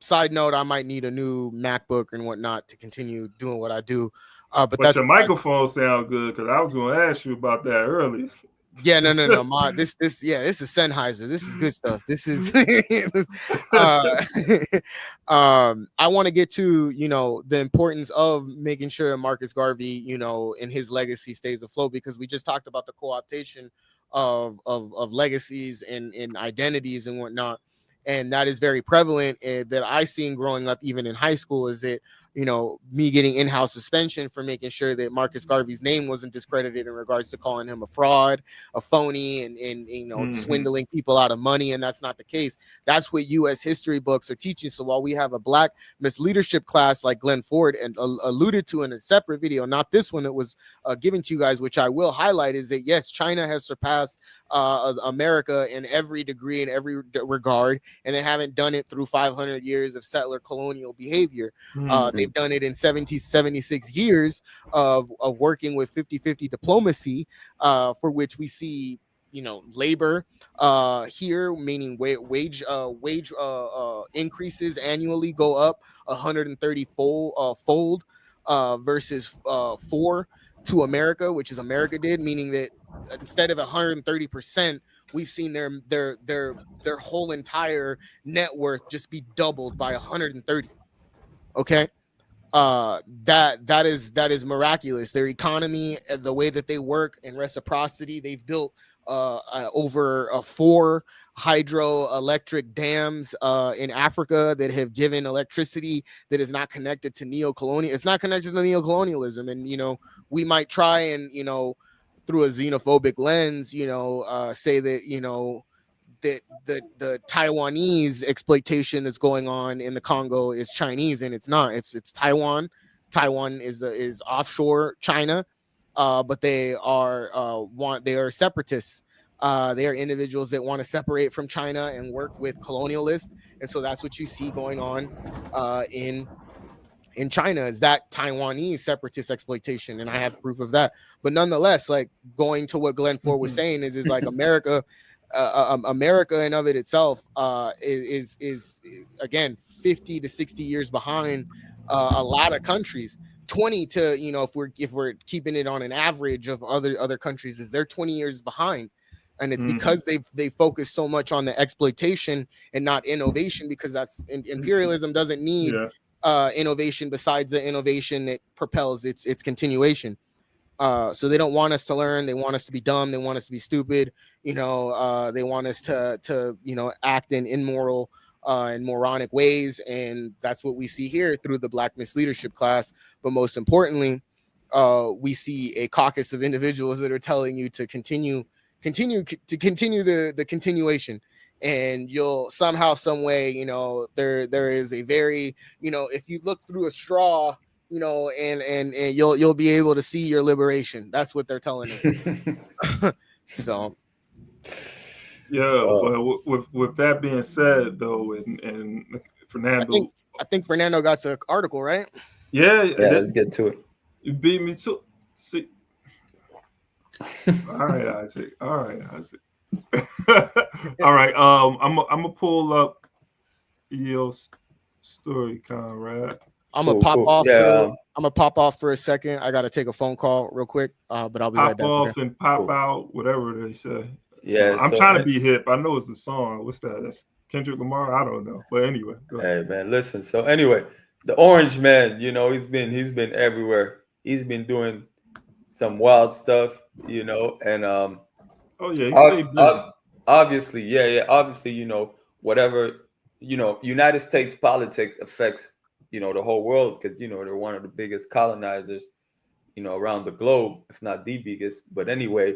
Side note, I might need a new MacBook and whatnot to continue doing what I do. But that's your microphone sound good, because I was going to ask you about that earlier. Yeah, no. This is Sennheiser. This is good stuff. This is I want to get to, you know, the importance of making sure Marcus Garvey, you know, and his legacy stays afloat, because we just talked about the co-optation of legacies and identities and whatnot. And that is very prevalent that I seen growing up, even in high school, is that, you know, me getting in-house suspension for making sure that Marcus Garvey's name wasn't discredited in regards to calling him a fraud, a phony, and you know, swindling people out of money. And that's not the case. That's what U.S. history books are teaching. So while we have a black misleadership class like Glenn Ford and alluded to in a separate video, not this one that was given to you guys, which I will highlight, is that yes, China has surpassed America in every degree, in every regard, and they haven't done it through 500 years of settler colonial behavior. They've done it in 76 years of working with 50-50 diplomacy, for which we see, you know, labor here, meaning wage increases annually go up 130 fold versus 4 to America, which is America did, meaning that instead of 130%, we've seen their whole entire net worth just be doubled by 130. Okay. That is miraculous. Their economy, the way that they work, and reciprocity, they've built over 4 hydroelectric dams in Africa that have given electricity that is not connected to neocolonial. It's not connected to neocolonialism. And, you know, we might try and, you know, through a xenophobic lens, you know, say that, you know, that the Taiwanese exploitation that's going on in the Congo is Chinese, and it's not. It's Taiwan. Taiwan is offshore China, but they are separatists. They are individuals that want to separate from China and work with colonialists, and so that's what you see going on in China, is that Taiwanese separatist exploitation, and I have proof of that. But nonetheless, like, going to what Glenn Ford was saying is like America. America in of it itself is again 50 to 60 years behind a lot of countries. 20 to, you know, if we're keeping it on an average of other countries, is they're 20 years behind, and it's because they focus so much on the exploitation and not innovation, because that's imperialism doesn't need innovation besides the innovation that propels its continuation. So they don't want us to learn. They want us to be dumb. They want us to be stupid. You know, they want us to you know, act in immoral and moronic ways. And that's what we see here through the Black misleadership class. But most importantly, we see a caucus of individuals that are telling you to continue the continuation. And you'll somehow, some way, you know, there is a very, you know, if you look through a straw, you know, and you'll be able to see your liberation. That's what they're telling us. So, yeah. But with that being said, though, and Fernando, I think Fernando got the article, right? Yeah. Let's get to it. You beat me to see. All right, Isaac. All right. I'm gonna pull up EO's story, Conrad. I'm gonna Cool, pop cool. off. Yeah, I'm gonna pop off for a second. I gotta take a phone call real quick, but I'll be right Pop back. off Okay? and pop Cool. out, whatever they say. Yeah, I'm so- trying to be hip. I know it's a song. What's that? That's Kendrick Lamar. I don't know, but anyway. Go ahead. Hey man, listen. So anyway, the Orange Man, you know, he's been everywhere. He's been doing some wild stuff, you know, and Oh yeah, he stayed busy. obviously, yeah, obviously, you know, whatever, you know, United States politics affects, you know, the whole world because, you know, they're one of the biggest colonizers, you know, around the globe, if not the biggest. But anyway,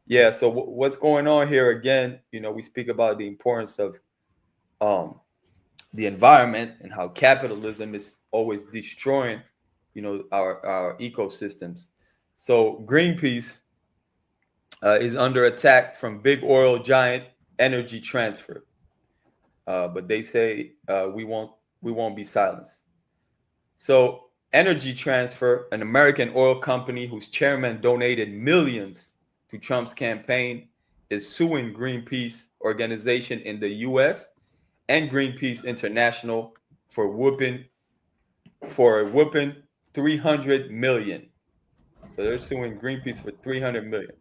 yeah. So what's going on here again? You know, we speak about the importance of the environment and how capitalism is always destroying, you know, our ecosystems. So Greenpeace is under attack from big oil giant Energy Transfer, but they say we won't be silenced. So Energy Transfer, an American oil company whose chairman donated millions to Trump's campaign, is suing Greenpeace organization in the U.S. and Greenpeace International for a whooping 300 million. So they're suing Greenpeace for 300 million.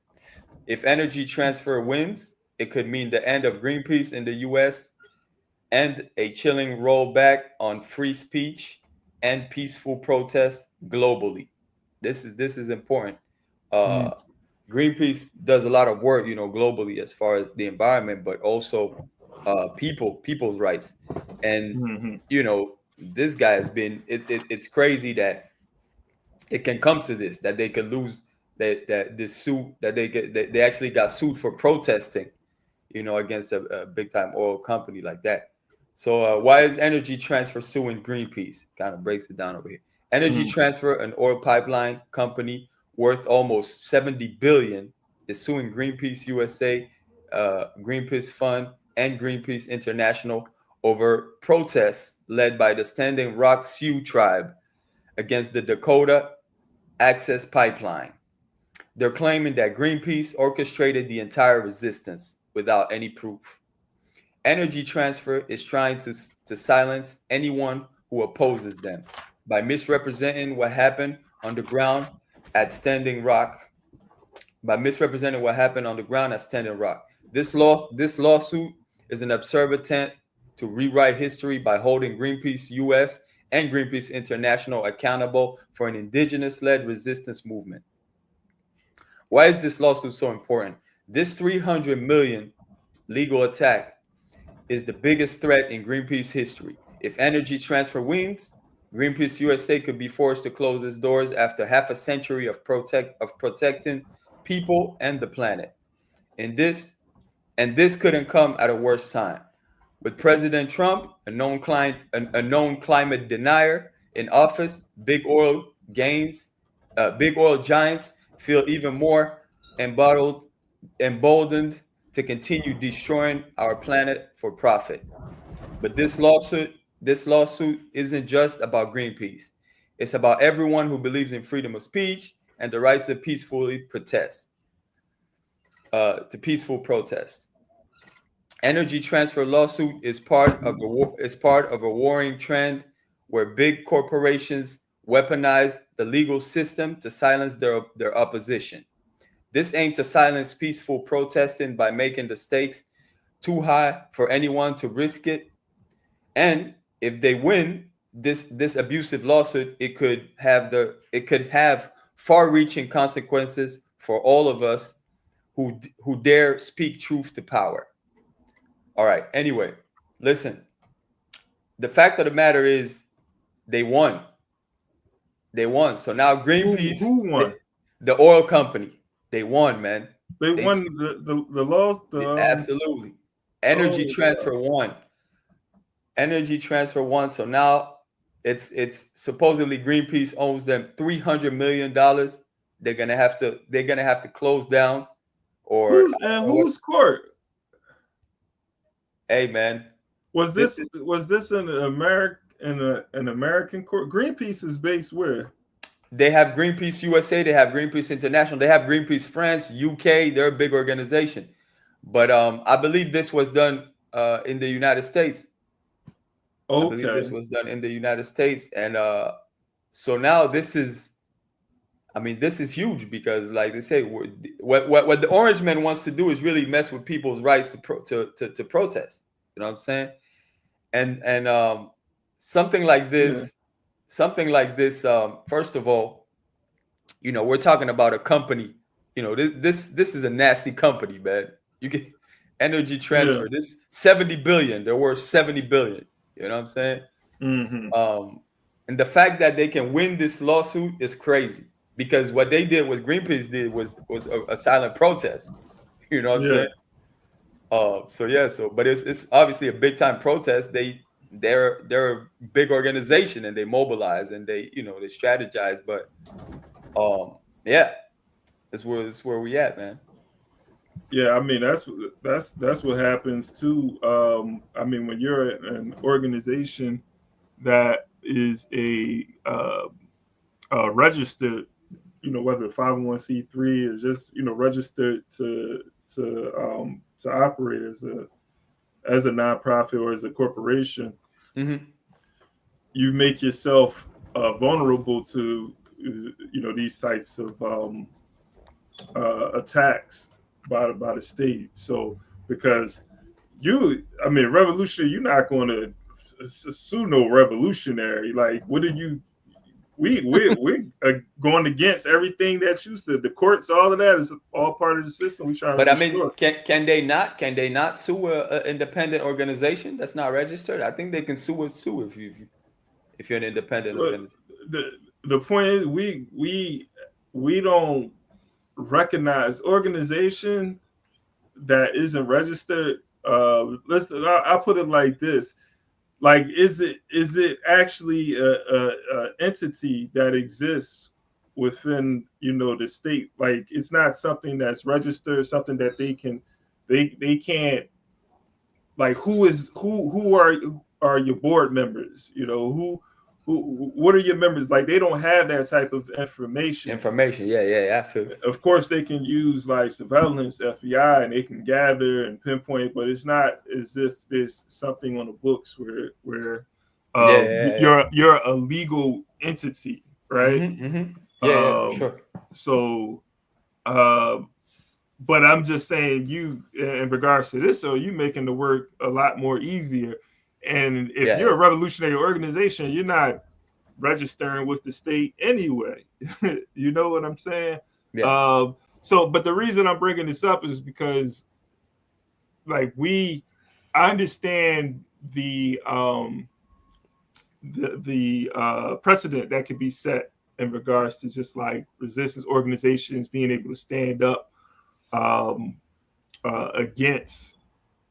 If Energy Transfer wins, it could mean the end of Greenpeace in the US and a chilling rollback on free speech and peaceful protests globally. This is important. Greenpeace does a lot of work, you know, globally as far as the environment, but also people's rights. And you know, this guy has been. It's crazy that it can come to this, that they could lose that this suit, that they actually got sued for protesting, you know, against a big time oil company like that. So why is Energy Transfer suing Greenpeace? Kind of breaks it down over here. Energy Transfer, an oil pipeline company worth almost 70 billion, is suing Greenpeace USA, Greenpeace Fund, and Greenpeace International over protests led by the Standing Rock Sioux tribe against the Dakota Access Pipeline. They're claiming that Greenpeace orchestrated the entire resistance without any proof. Energy Transfer is trying to silence anyone who opposes them by misrepresenting what happened on the ground at Standing Rock. This lawsuit is an absurd attempt to rewrite history by holding Greenpeace US and Greenpeace International accountable for an indigenous-led resistance movement. Why is this lawsuit so important? This 300 million legal attack is the biggest threat in Greenpeace history. If Energy Transfer wins, Greenpeace USA could be forced to close its doors after half a century of protecting people and the planet. And this couldn't come at a worse time. With President Trump, a known climate denier, in office, big oil giants feel even more emboldened to continue destroying our planet for profit. But this lawsuit isn't just about Greenpeace. It's about everyone who believes in freedom of speech and the right to peacefully protest. Peaceful protest. Energy Transfer lawsuit is part of a warring trend where big corporations weaponize the legal system to silence their opposition. This aims to silence peaceful protesting by making the stakes too high for anyone to risk it. And if they win this abusive lawsuit, it could have far-reaching consequences for all of us who dare speak truth to power. All right. Anyway, listen. The fact of the matter is, they won. So now Greenpeace, who won? The oil company, they won, man. They won the laws. Absolutely. Energy Transfer won. Energy Transfer won. So now it's supposedly Greenpeace owes them $300 million. They're gonna have to close down. Or whose court? Hey man, was this an American court? Greenpeace is based where? They have Greenpeace USA, they have Greenpeace International, they have Greenpeace France, UK. They're a big organization, but I believe this was done in the United States. I believe this was done in the United States. And so now this is huge because, like they say, what the Orange Man wants to do is really mess with people's rights to protest. You know what I'm saying? And something like this, first of all, you know, we're talking about a company. You know, this is a nasty company, man. You get Energy Transfer. This 70 billion. They're worth 70 billion. You know what I'm saying? Mm-hmm. And the fact that they can win this lawsuit is crazy because what they did, what Greenpeace did, was a silent protest. You know what I'm saying? But it's obviously a big time protest. They're a big organization and they mobilize and they strategize. But that's where we at, man. Yeah, I mean that's what happens too. I mean, when you're an organization that is a registered, whether 501c3 is just registered to operate as a nonprofit or as a corporation, you make yourself vulnerable to these types of attacks by the state. So because revolutionary, you're not going to sue no revolutionary. Like, what are you? We're going against everything that you said. The courts, all of that is all part of the system. We trying. But I mean, can they not sue an independent organization that's not registered? I think they can sue if you're an independent organization. The point is, we don't recognize organization that isn't registered. I'll put it like this: like, is it actually a entity that exists within the state? Like, it's not something that's registered, something that they can't, like, who are your board members? What are your members? Like, they don't have that type of information. Yeah, I feel. Of course, they can use like surveillance, FBI, and they can gather and pinpoint, but it's not as if there's something on the books where you're a legal entity, right? Yeah, for sure. So, but I'm just saying, you, in regards to this, so you making the work a lot more easier. And if you're a revolutionary organization, you're not registering with the state anyway. You know what I'm saying? Yeah. But the reason I'm bringing this up is because, like, I understand the precedent that could be set in regards to just like resistance organizations being able to stand up against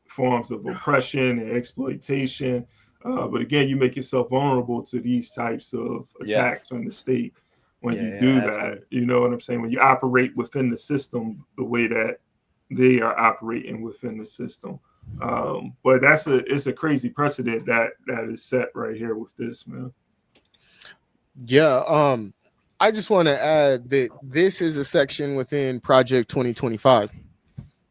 forms of oppression and exploitation, but again, you make yourself vulnerable to these types of attacks from the state when you do that. Absolutely. You know what I'm saying? When you operate within the system the way that they are operating within the system. But it's a crazy precedent that is set right here with this, man. Yeah. I just want to add that this is a section within Project 2025.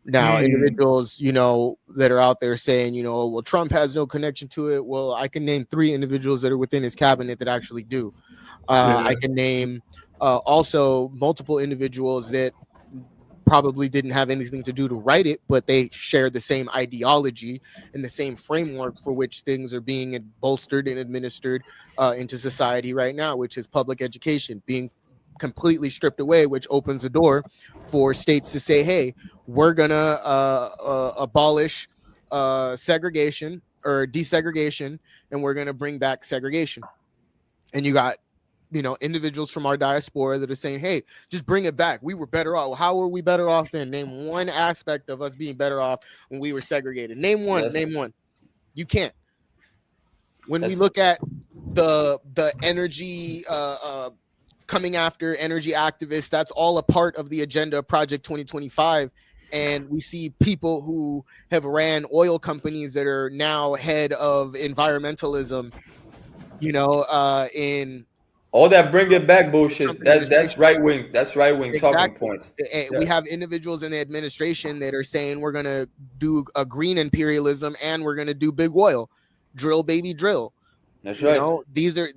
Now, individuals, that are out there saying, well, Trump has no connection to it. Well, I can name 3 individuals that are within his cabinet that actually do. I can name also multiple individuals that probably didn't have anything to do to write it, but they share the same ideology and the same framework for which things are being bolstered and administered into society right now, which is public education being completely stripped away, which opens the door for states to say, hey, we're gonna abolish segregation or desegregation, and we're gonna bring back segregation. And you got individuals from our diaspora that are saying, hey, just bring it back. We were better off. How were we better off then? Name one aspect of us being better off when we were segregated. Name one. You can't. When we look at the energy coming after energy activists, that's all a part of the agenda of Project 2025. And we see people who have ran oil companies that are now head of environmentalism, in all that bring it back bullshit. That's right wing. That's right wing talking points. We have individuals in the administration that are saying we're going to do a green imperialism and we're going to do big oil. drill baby drill. That's You right. know, these are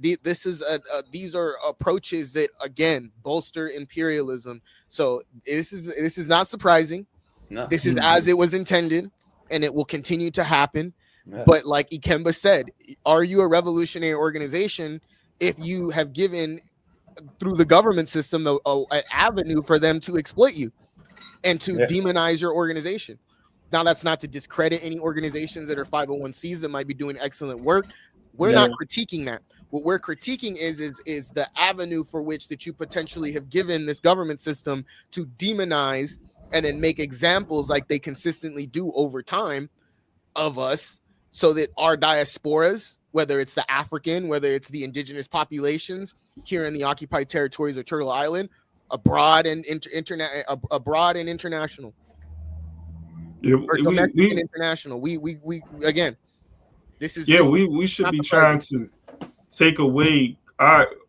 approaches that again bolster imperialism. So this is not surprising. No. This is as it was intended, and it will continue to happen. Yeah. But like Ikemba said, are you a revolutionary organization if you have given through the government system an avenue for them to exploit you and to demonize your organization? Now, that's not to discredit any organizations that are 501c that might be doing excellent work. We're not critiquing that. What we're critiquing is the avenue for which that you potentially have given this government system to demonize and then make examples like they consistently do over time of us, so that our diasporas, whether it's the African, whether it's the indigenous populations here in the occupied territories of Turtle Island, abroad and international, or domestic and international. We again, this is we should be trying to take away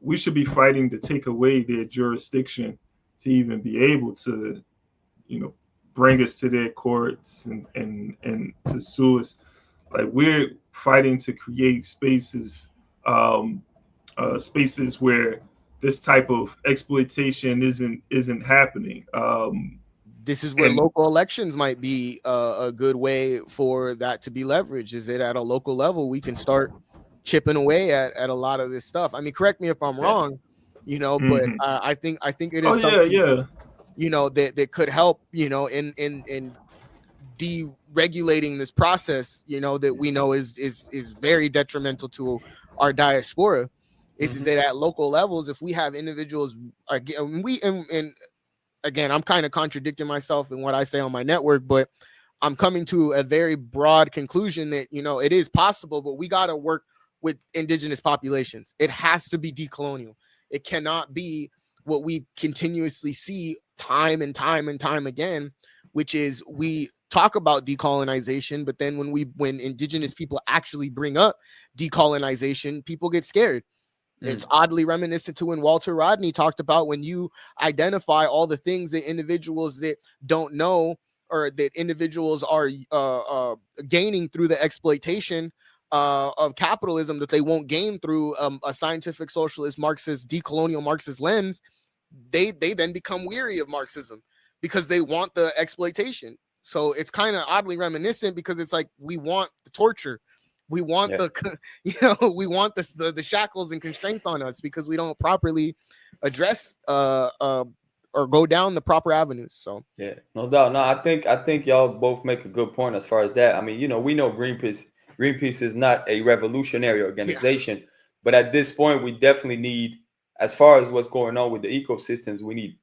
we should be fighting to take away their jurisdiction to even be able to, you know, bring us to their courts and to sue us. Like, we're fighting to create spaces spaces where this type of exploitation isn't happening. This is where local elections might be a good way for that to be leveraged. Is that at a local level we can start chipping away at a lot of this stuff? I mean, correct me if I'm wrong, you know, but I think it is something, you know, that could help, you know, in deregulating this process, you know, that we know is very detrimental to our diaspora. Is that at local levels, if we have individuals, and again, I'm kind of contradicting myself in what I say on my network, but I'm coming to a very broad conclusion that, you know, it is possible, but we got to work with indigenous populations. It has to be decolonial. It cannot be what we continuously see time and time and time again, which is we talk about decolonization, but then when indigenous people actually bring up decolonization, people get scared. It's oddly reminiscent to when Walter Rodney talked about when you identify all the things that individuals that don't know, or that individuals are gaining through the exploitation of capitalism that they won't gain through a scientific socialist Marxist decolonial Marxist lens, they then become weary of Marxism because they want the exploitation. So it's kind of oddly reminiscent, because it's like we want the torture. We want we want the shackles and constraints on us because we don't properly address or go down the proper avenues. So no doubt. No, I think y'all both make a good point as far as that. I mean, you know, we know Greenpeace is not a revolutionary organization, but at this point, we definitely need, as far as what's going on with the ecosystems, we need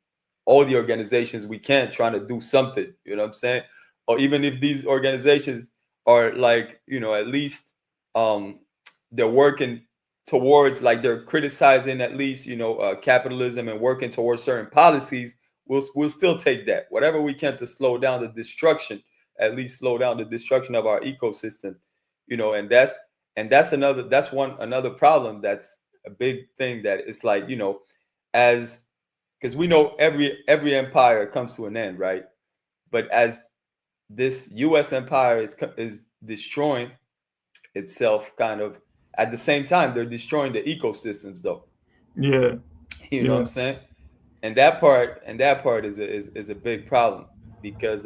all the organizations we can trying to do something. You know what I'm saying? Or even if these organizations are like, you know, at least they're working towards, like, they're criticizing at least, you know, capitalism and working towards certain policies, we'll still take that, whatever we can, to slow down the destruction, at least slow down the destruction of our ecosystems, you know. And that's another problem. That's a big thing, that it's like, you know, because we know every empire comes to an end, right? But as this U.S. empire is destroying itself, kind of at the same time, they're destroying the ecosystems, though. You know what I'm saying? And that part is a big problem, because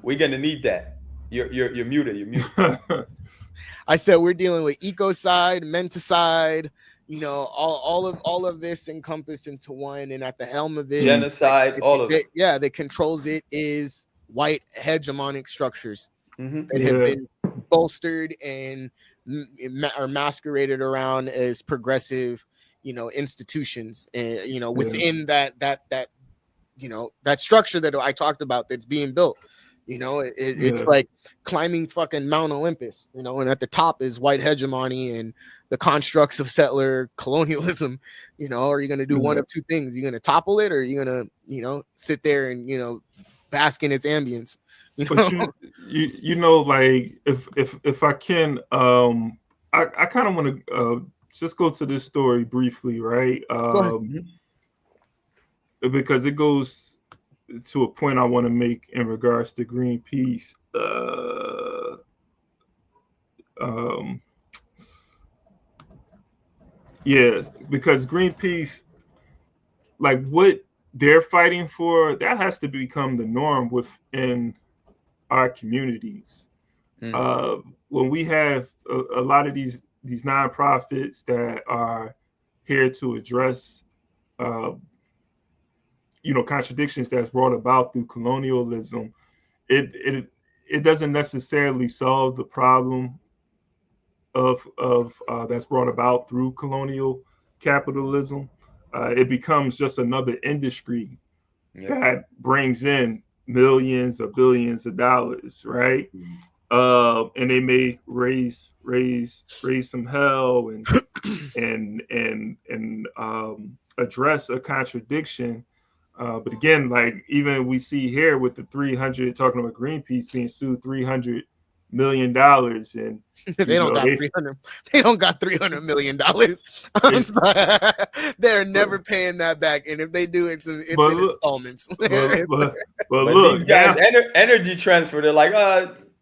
we're gonna need that. You're muted. I said we're dealing with ecocide, menticide, you know, all of this encompassed into one, and at the helm of it, genocide, all of it. Yeah, that controls it is white hegemonic structures that have been bolstered and are masqueraded around as progressive, you know, institutions, and you know, within that you know, that structure that I talked about that's being built. You know, it's like climbing fucking Mount Olympus, you know, and at the top is white hegemony and the constructs of settler colonialism. You know, are you going to do one of two things? You're going to topple it, or are you going to, you know, sit there and, you know, bask in its ambience? You know, but you know, like if I can, I kind of want to just go to this story briefly, right? Because it goes to a point I want to make in regards to Greenpeace. Yeah, because Greenpeace, like what they're fighting for, that has to become the norm within our communities. When we have a lot of these nonprofits that are here to address, uh, contradictions that's brought about through colonialism, it doesn't necessarily solve the problem of that's brought about through colonial capitalism. It becomes just another industry that brings in millions or billions of dollars, right? And they may raise some hell and address a contradiction. But again, like even we see here with the 300, talking about Greenpeace being sued $300 million, and they don't got 300. They don't got $300 million. They're never paying that back, and if they do, it's in installments. But look, these guys, Energy Transfer, they're like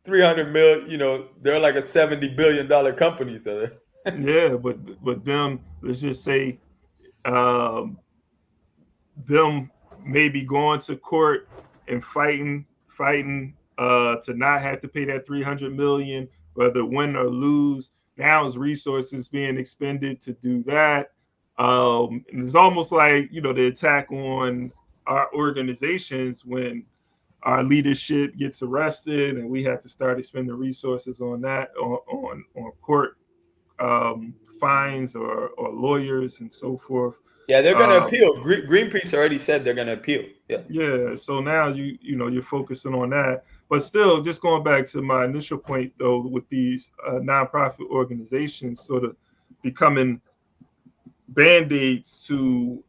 300 million. They're like a $70 billion company. So yeah, but them, let's just say, them maybe going to court and fighting to not have to pay that 300 million, whether win or lose. Now is resources being expended to do that. And it's almost like, the attack on our organizations when our leadership gets arrested and we have to start expending resources on that, on court fines or lawyers and so forth. Yeah, they're going to appeal. Greenpeace already said they're going to appeal. Yeah. So now you're focusing on that, but still, just going back to my initial point though, with these nonprofit organizations sort of becoming band-aids to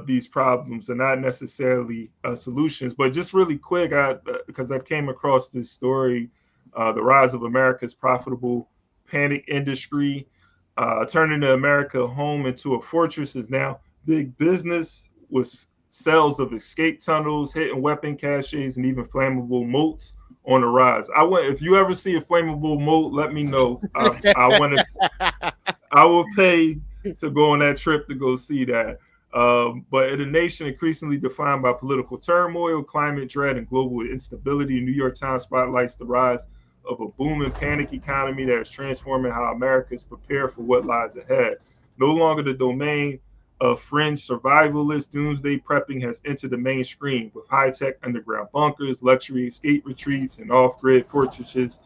these problems and not necessarily solutions. But just really quick, because I came across this story, the rise of America's profitable panic industry. Turning the America home into a fortress is now big business, with sales of escape tunnels, hidden weapon caches, and even flammable moats on the rise. If you ever see a flammable moat, let me know. I will pay to go on that trip to go see that. But in a nation increasingly defined by political turmoil, climate dread, and global instability, the New York Times spotlights the rise of a booming panic economy that is transforming how America is prepared for what lies ahead. No longer the domain of fringe survivalists, doomsday prepping has entered the mainstream with high-tech underground bunkers, luxury escape retreats, and off-grid fortresses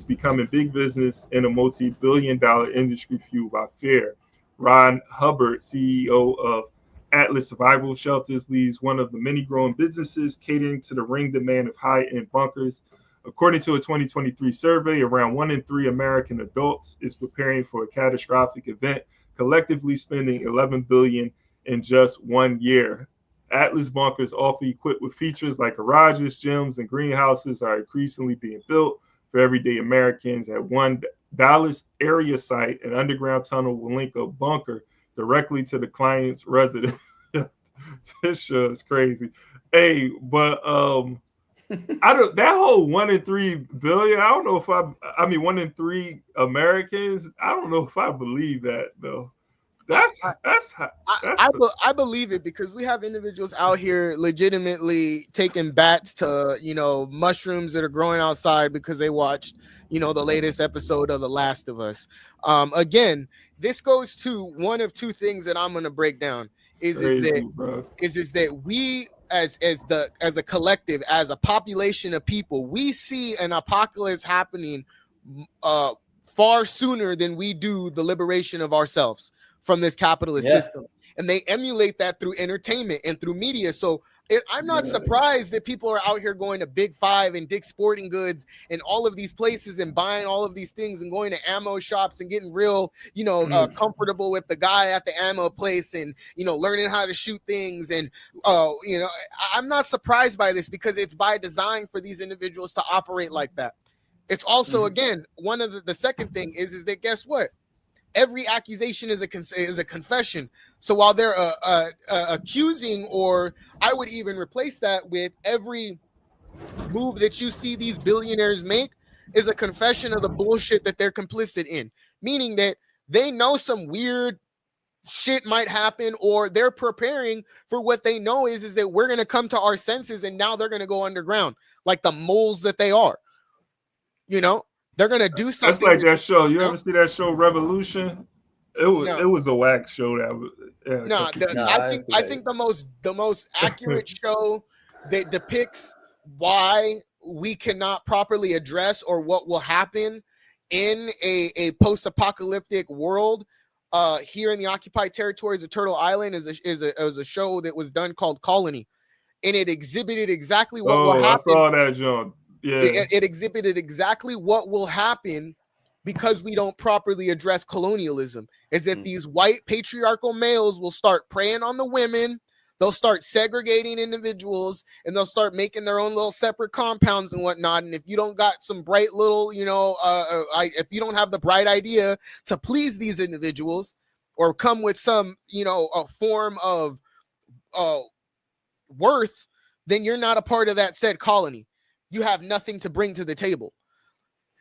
becoming big business in a multi-billion-dollar industry fueled by fear. Ron Hubbard, CEO of Atlas Survival Shelters, leads one of the many growing businesses catering to the ring demand of high-end bunkers. According to a 2023 survey, around 1 in 3 American adults is preparing for a catastrophic event, collectively spending $11 billion in just 1 year. Atlas bunkers, often equipped with features like garages, gyms, and greenhouses, are increasingly being built for everyday Americans. At one Dallas area site, an underground tunnel will link a bunker directly to the client's residence. This show is crazy. Hey, but that whole 1 in 3 billion, I don't know if 1 in 3 Americans, I don't know if I believe that though. I believe it, because we have individuals out here legitimately taking bats to, mushrooms that are growing outside because they watched, the latest episode of The Last of Us. Again, this goes to one of two things that I'm going to break down is that we as a collective, as a population of people, we see an apocalypse happening far sooner than we do the liberation of ourselves from this capitalist system. And they emulate that through entertainment and through media. So I'm not surprised that people are out here going to Big Five and Dick's Sporting Goods and all of these places and buying all of these things and going to ammo shops and getting real, comfortable with the guy at the ammo place and, learning how to shoot things. And, I'm not surprised by this, because it's by design for these individuals to operate like that. It's also, again, one of the second thing is that, guess what? Every accusation is a confession. So while they're accusing, or I would even replace that with every move that you see these billionaires make is a confession of the bullshit that they're complicit in. Meaning that They know some weird shit might happen, or they're preparing for what they know is that we're going to come to our senses, and now they're going to go underground like the moles that they are. You know, they're going to do something. That's like that show. You ever see that show Revolution? It was a whack show. I think the most accurate show that depicts why we cannot properly address or what will happen in a post-apocalyptic world here in the occupied territories of Turtle Island is a show that was done called Colony, and it exhibited exactly what will happen. I saw that, John. Yeah, it exhibited exactly what will happen because we don't properly address colonialism. Is that these white patriarchal males will start preying on the women. They'll start segregating individuals, and they'll start making their own little separate compounds and whatnot. And if you don't got some bright little, if you don't have the bright idea to please these individuals or come with some, a form of worth, then you're not a part of that said colony. You have nothing to bring to the table.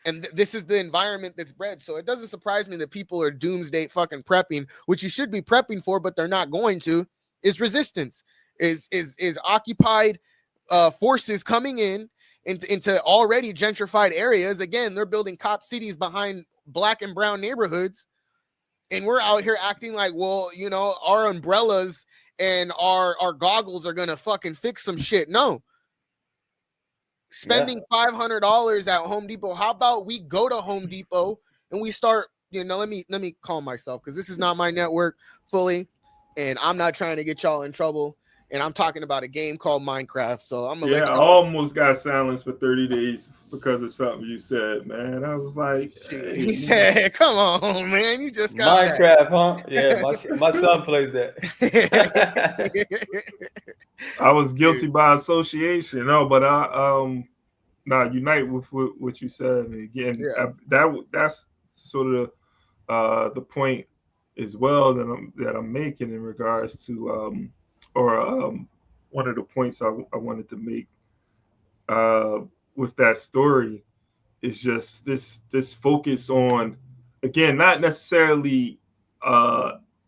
And this is the environment that's bred. So it doesn't surprise me that people are doomsday fucking prepping, which you should be prepping for, but they're not going to. Is resistance, is occupied forces coming into already gentrified areas. Again, they're building cop cities behind black and brown neighborhoods, and we're out here acting like, well, our umbrellas and our goggles are gonna fucking fix some shit. No. Spending $500 at Home Depot. How about we go to Home Depot and we start, let me calm myself, because this is not my network fully. And I'm not trying to get y'all in trouble. And I'm talking about a game called Minecraft. So I'm gonna I almost got silenced for 30 days because of something you said, man. I was like, he said, come on, man. You just got Minecraft, huh? Yeah, my son plays that. I was guilty by association. No, but I unite with what you said. And again, that's sort of the point as well that I'm making in regards to one of the points I wanted to make with that story is just this focus on, again, not necessarily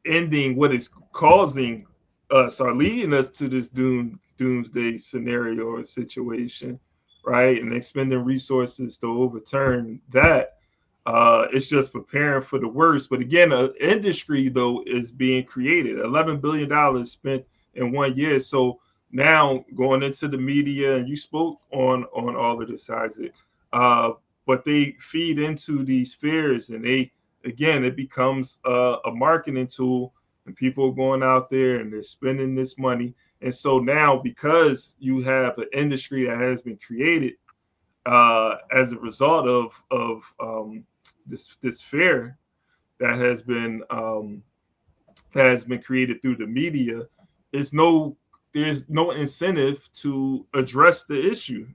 ending what is causing us or leading us to this doomsday scenario or situation, right? And expending resources to overturn that. It's just preparing for the worst. But again, an industry, though, is being created. $11 billion spent in 1 year. So now going into the media, and you spoke on all of this, Isaac, but they feed into these fears, and it becomes a marketing tool, and people are going out there and they're spending this money. And so now, because you have an industry that has been created as a result of this fear that has been created through the media, there's no incentive to address the issue.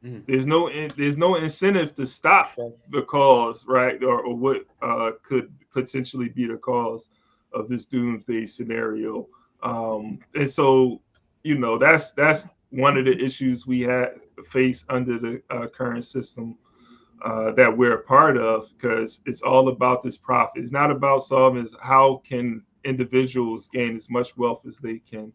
There's no incentive to stop the cause, right, or what could potentially be the cause of this doomsday scenario. And so, that's one of the issues we face under the current system that we're a part of, because it's all about this profit. It's not about solving how can individuals gain as much wealth as they can,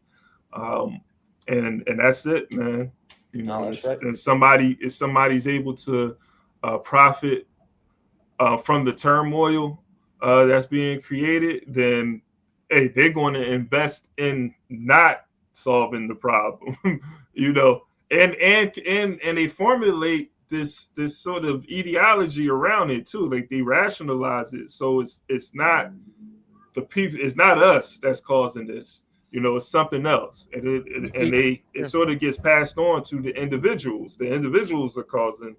and that's it, man. And if somebody's able to profit from the turmoil that's being created, then hey, they're going to invest in not solving the problem, and they formulate this sort of ideology around it too. Like, they rationalize it, so it's not the people, it's not us that's causing this. It's something else, and it sort of gets passed on to the individuals. The individuals are causing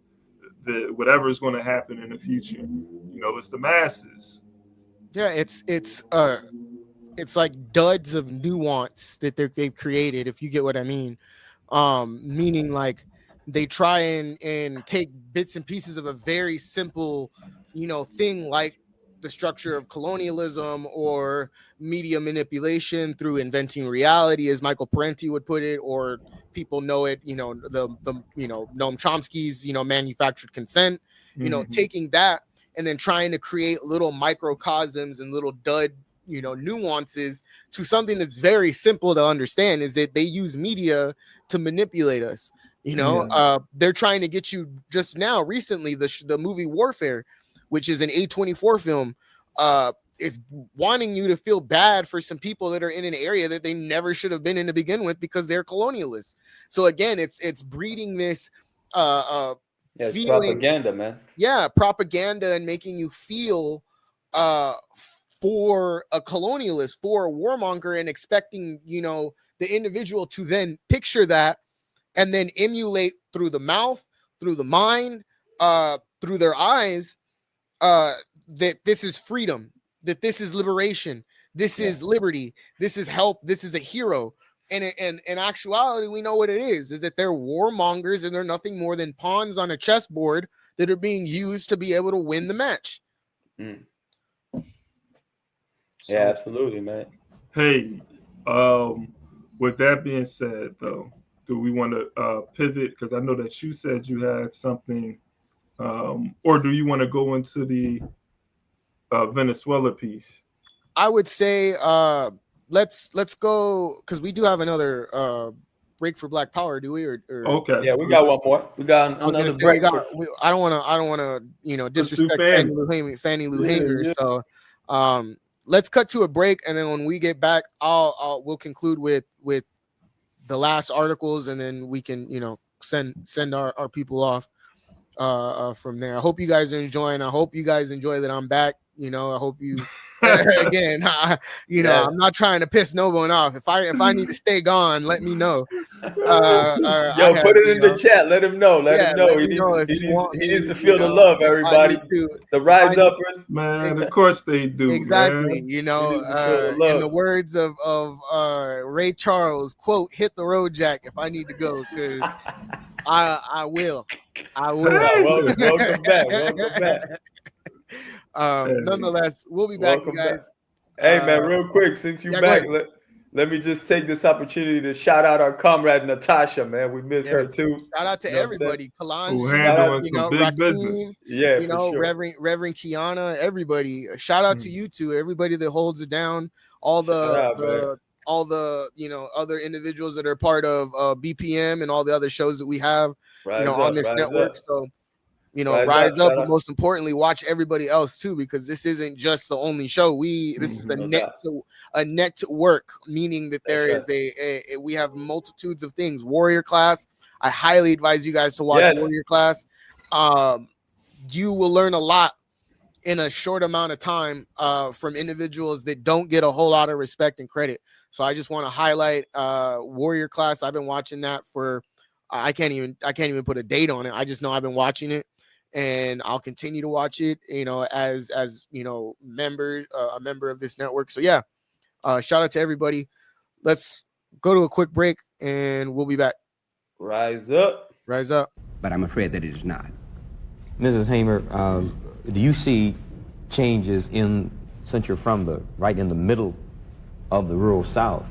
whatever is going to happen in the future. It's the masses. Yeah, it's like duds of nuance that they've created, if you get what I mean. Meaning, like, they try and take bits and pieces of a very simple, thing, like the structure of colonialism or media manipulation through inventing reality, as Michael Parenti would put it, or people know it, the Noam Chomsky's, manufactured consent, taking that and then trying to create little microcosms and little dud, nuances to something that's very simple to understand, is that they use media to manipulate us. They're trying to get you just now recently, the movie Warfare, which is an A24 film, is wanting you to feel bad for some people that are in an area that they never should have been in to begin with because they're colonialists. So again, it's breeding this it's propaganda, man. Yeah, propaganda, and making you feel for a colonialist, for a warmonger, and expecting the individual to then picture that and then emulate through the mouth, through the mind, through their eyes, that this is freedom, that this is liberation, this is liberty, this is help, this is a hero. And in actuality, we know what it is that they're warmongers, and they're nothing more than pawns on a chessboard that are being used to be able to win the match. Yeah, absolutely, man. Hey, with that being said, though, do we want to pivot? Because I know that you said you had something, or do you want to go into the Venezuela piece? I would say let's go, because we do have another break for Black Power, do we? Or okay, yeah, we got one more. We got another break. I don't want to disrespect Fannie Lou Hanger. So let's cut to a break, and then when we get back, we'll conclude with the last articles, and then we can send our people off from there. I hope you guys are enjoying. I hope you guys enjoy that I'm back. I hope you again. I'm not trying to piss no one off. If I need to stay gone, let me know. Put it in the chat. Let him know. Let him know. He needs to feel the love, everybody. The rise uppers, man. Of course they do. Exactly. Man. In the words of Ray Charles, quote, "Hit the road, Jack," if I need to go, because I will. Welcome back. Nonetheless, we'll be back, you guys. Hey, man, real quick, since you're back, let me just take this opportunity to shout out our comrade Natasha, man. We miss her too. Shout out to everybody. Kalanji, big business. Yeah, for sure. Reverend Kiana, everybody. Shout out to you two, everybody that holds it down. All the other individuals that are part of BPM and all the other shows that we have on this network. So rise up, but most importantly, watch everybody else too, because this isn't just the only show. This is a network, meaning that there is we have multitudes of things. Warrior Class, I highly advise you guys to watch Warrior Class. You will learn a lot in a short amount of time from individuals that don't get a whole lot of respect and credit. So I just want to highlight Warrior Class. I've been watching that for I can't even put a date on it. I just know I've been watching it, and I'll continue to watch it, as a member of this network. So yeah, shout out to everybody. Let's go to a quick break, and we'll be back. Rise up. But I'm afraid that it is not. Mrs. Hamer, do you see changes since you're from right in the middle of the rural South?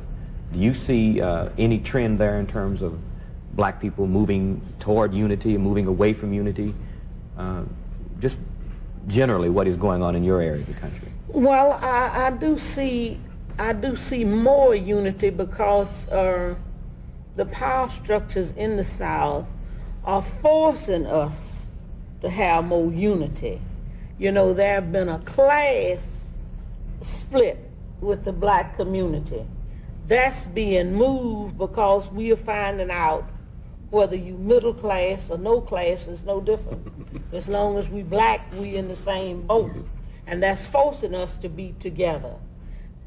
Do you see any trend there in terms of Black people moving toward unity and moving away from unity? Just generally, what is going on in your area of the country? Well, I do see more unity, because the power structures in the South are forcing us to have more unity. There have been a class split with the Black community. That's being moved, because we are finding out whether you middle class or no class is no different. As long as we Black, we in the same boat. And that's forcing us to be together.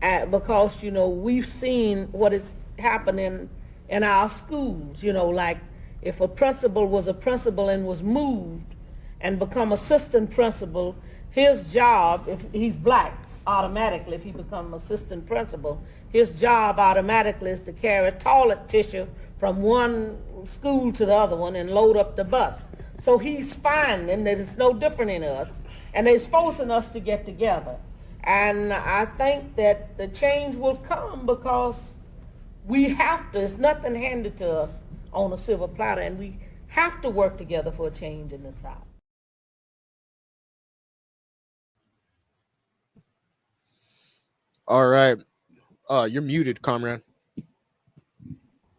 Because, we've seen what is happening in our schools. Like if a principal was a principal and was moved and become assistant principal, his job, if he's Black, automatically, if he becomes assistant principal, his job automatically is to carry toilet tissue from one school to the other one and load up the bus. So he's finding that it's no different in us, and it's forcing us to get together. And I think that the change will come, because we have to. It's nothing handed to us on a silver platter, and we have to work together for a change in the South. All right. You're muted, comrade.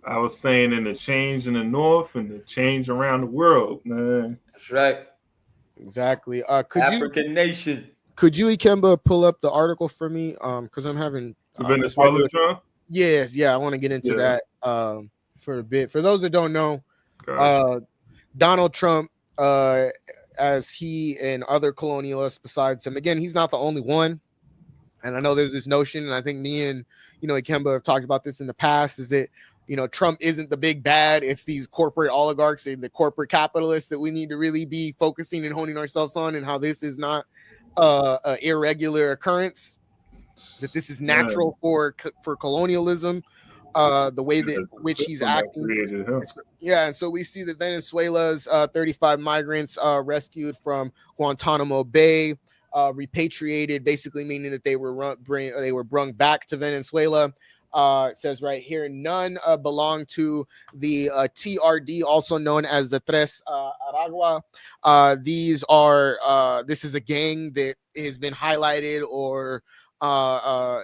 I was saying in the change in the North and the change around the world, man. That's right. Exactly. African nation. Could you, Ikemba, pull up the article for me? Because I'm having Venezuela, John? Yes, yeah, I want to get into that for a bit. For those that don't know, Donald Trump, as he and other colonialists besides him, again, he's not the only one. And I know there's this notion, and I think me and Ikemba have talked about this in the past, is that Trump isn't the big bad. It's these corporate oligarchs and the corporate capitalists that we need to really be focusing and honing ourselves on, and how this is not an irregular occurrence, that this is natural for colonialism, the way that which he's acting. Yeah, and so we see that Venezuela's 35 migrants rescued from Guantanamo Bay, repatriated, basically meaning that they were brung back to Venezuela. It says right here, none belong to the TRD, also known as the Tres Aragua. This is a gang that has been highlighted or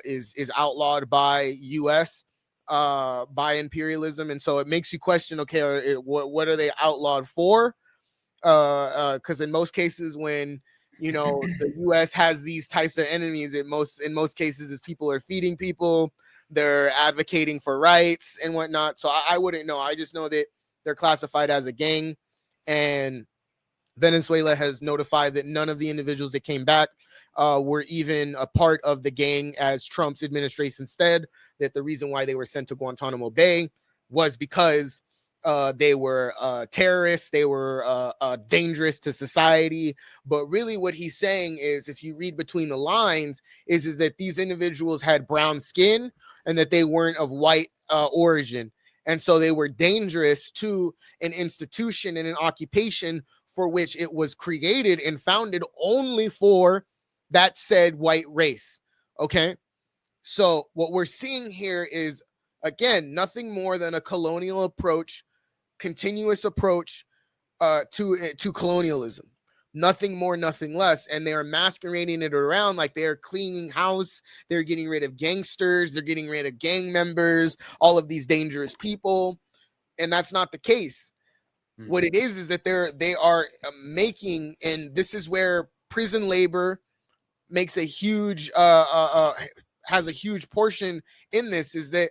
is outlawed by U.S. By imperialism, and so it makes you question, okay, what are they outlawed for? Because in most cases, when the U.S. has these types of enemies, in most cases, is people are feeding people, they're advocating for rights and whatnot. So I wouldn't know. I just know that they're classified as a gang, and Venezuela has notified that none of the individuals that came back were even a part of the gang as Trump's administration said, that the reason why they were sent to Guantanamo Bay was because they were terrorists, they were dangerous to society. But really what he's saying is, if you read between the lines, is that these individuals had brown skin and that they weren't of white origin. And so they were dangerous to an institution and an occupation for which it was created and founded only for that said white race. Okay. So what we're seeing here is, again, nothing more than a colonial approach, continuous approach to colonialism. Nothing more, nothing less. And they are masquerading it around like they're cleaning house. They're getting rid of gangsters. They're getting rid of gang members, all of these dangerous people. And that's not the case. Mm-hmm. What it is that they are making, and this is where prison labor makes a huge, has a huge portion in this, is that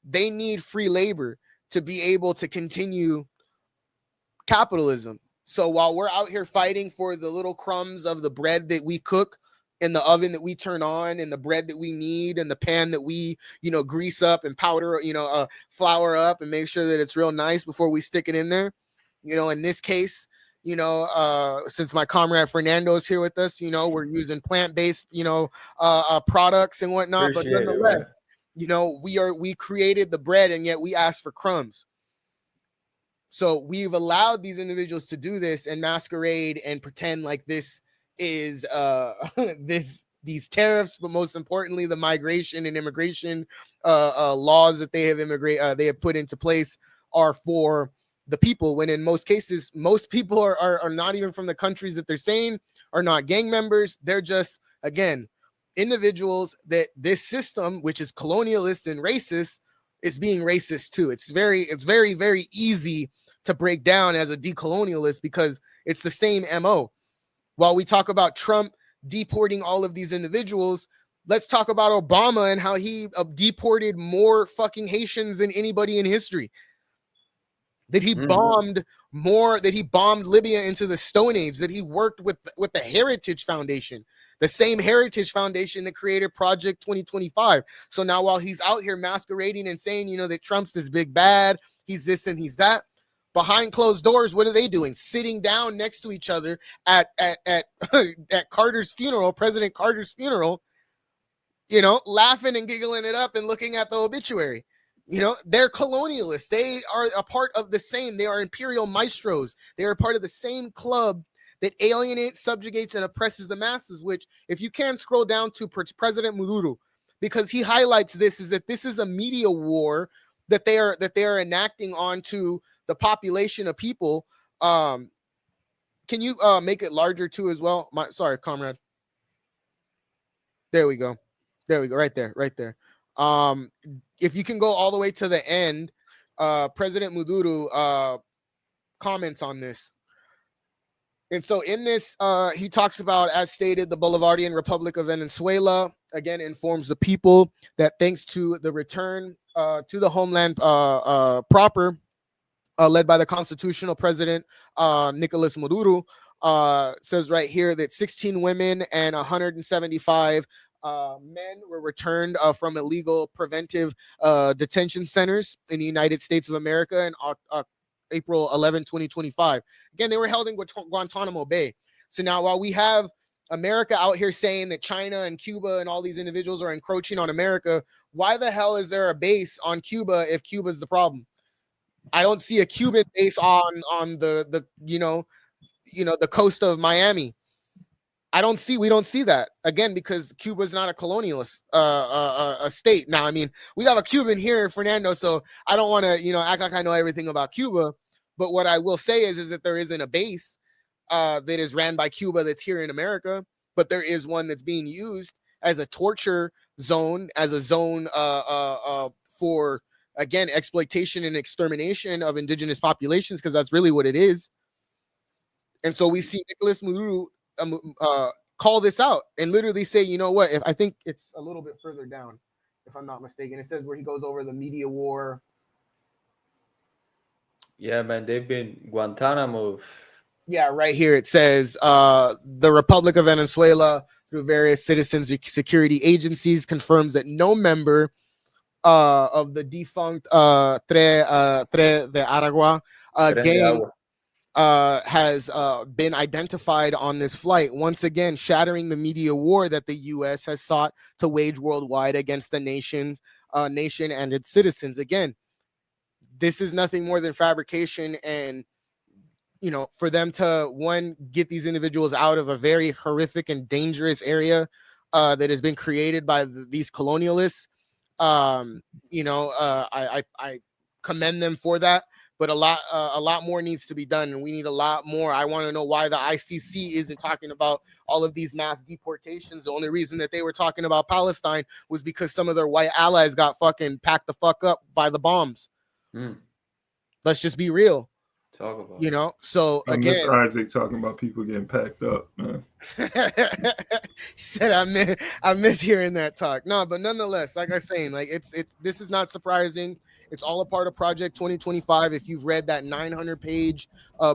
they need free labor to be able to continue capitalism. So while we're out here fighting for the little crumbs of the bread that we cook in the oven that we turn on, and the bread that we need, and the pan that we, grease up and powder, flour up and make sure that it's real nice before we stick it in there. In this case, since my comrade Fernando is here with us, we're using plant-based, products and whatnot. Appreciate but nonetheless, we created the bread, and yet we asked for crumbs. So we've allowed these individuals to do this and masquerade and pretend like this is these tariffs, but most importantly, the migration and immigration laws that they have put into place are for the people, when in most cases, most people are not even from the countries that they're saying are not gang members. They're just, again, individuals that this system, which is colonialist and racist, is being racist too. It's very, very easy to break down as a decolonialist, because it's the same MO. While we talk about Trump deporting all of these individuals, let's talk about Obama and how he deported more fucking Haitians than anybody in history. That he bombed more, that he bombed Libya into the Stone Age, that he worked with the Heritage Foundation, the same Heritage Foundation that created Project 2025. So now while he's out here masquerading and saying, that Trump's this big bad, he's this and he's that, behind closed doors, what are they doing? Sitting down next to each other at Carter's funeral, President Carter's funeral, laughing and giggling it up and looking at the obituary. They're colonialists. They are a part of the same. They are imperial maestros. They are part of the same club that alienates, subjugates, and oppresses the masses, which, if you can scroll down to President Maduro, because he highlights this, is that this is a media war that they are enacting onto the population of people. Can you make it larger too as well? Sorry, comrade. There we go. There we go. Right there. Right there. If you can go all the way to the end, President Maduro comments on this. And so in this, he talks about, as stated, the Bolivarian Republic of Venezuela, again, informs the people that thanks to the return to the homeland proper, led by the constitutional president, Nicolas Maduro, says right here that 16 women and 175 men were returned from illegal preventive detention centers in the United States of America in April 11, 2025. Again, they were held in Guantanamo Bay. So now, while we have America out here saying that China and Cuba and all these individuals are encroaching on America, why the hell is there a base on Cuba if Cuba's the problem? I don't see a Cuban base on the the coast of Miami. We don't see that, again, because Cuba's not a colonialist a state. Now, I mean, we have a Cuban here, Fernando, so I don't want to, act like I know everything about Cuba. But what I will say is that there isn't a base that is ran by Cuba that's here in America, but there is one that's being used as a torture zone, as a zone for, again, exploitation and extermination of indigenous populations, because that's really what it is. And so we see Nicolas Maduro call this out and literally say, you know what, if I think it's a little bit further down, if I'm not mistaken, it says where he goes over the media war. Yeah, man, they've been Guantanamo. Yeah, right here it says the Republic of Venezuela, through various citizens security agencies, confirms that no member of the defunct Tres de Aragua gang has been identified on this flight, once again shattering the media war that the U.S. has sought to wage worldwide against the nation and its citizens. Again, this is nothing more than fabrication, and for them to, one, get these individuals out of a very horrific and dangerous area that has been created by these colonialists. I commend them for that. But a lot more needs to be done, and we need a lot more. I want to know why the ICC isn't talking about all of these mass deportations. The only reason that they were talking about Palestine was because some of their white allies got fucking packed the fuck up by the bombs. Let's just be real. Talk about So again, Mr. Isaac talking about people getting packed up, man. He said, I miss hearing that talk. No, but nonetheless, like I was saying, like this is not surprising. It's all a part of Project 2025. If you've read that 900-page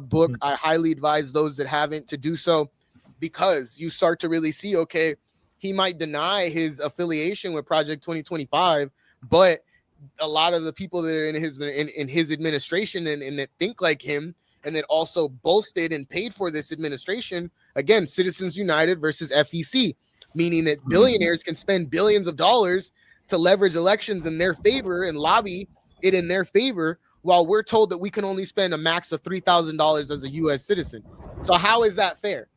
book, I highly advise those that haven't to do so, because you start to really see, okay, he might deny his affiliation with Project 2025, but a lot of the people that are in his administration and that think like him and that also bolstered and paid for this administration, again, Citizens United versus FEC, meaning that billionaires can spend billions of dollars to leverage elections in their favor and lobby it in their favor, while we're told that we can only spend a max of $3,000 as a U.S. citizen. So how is that fair?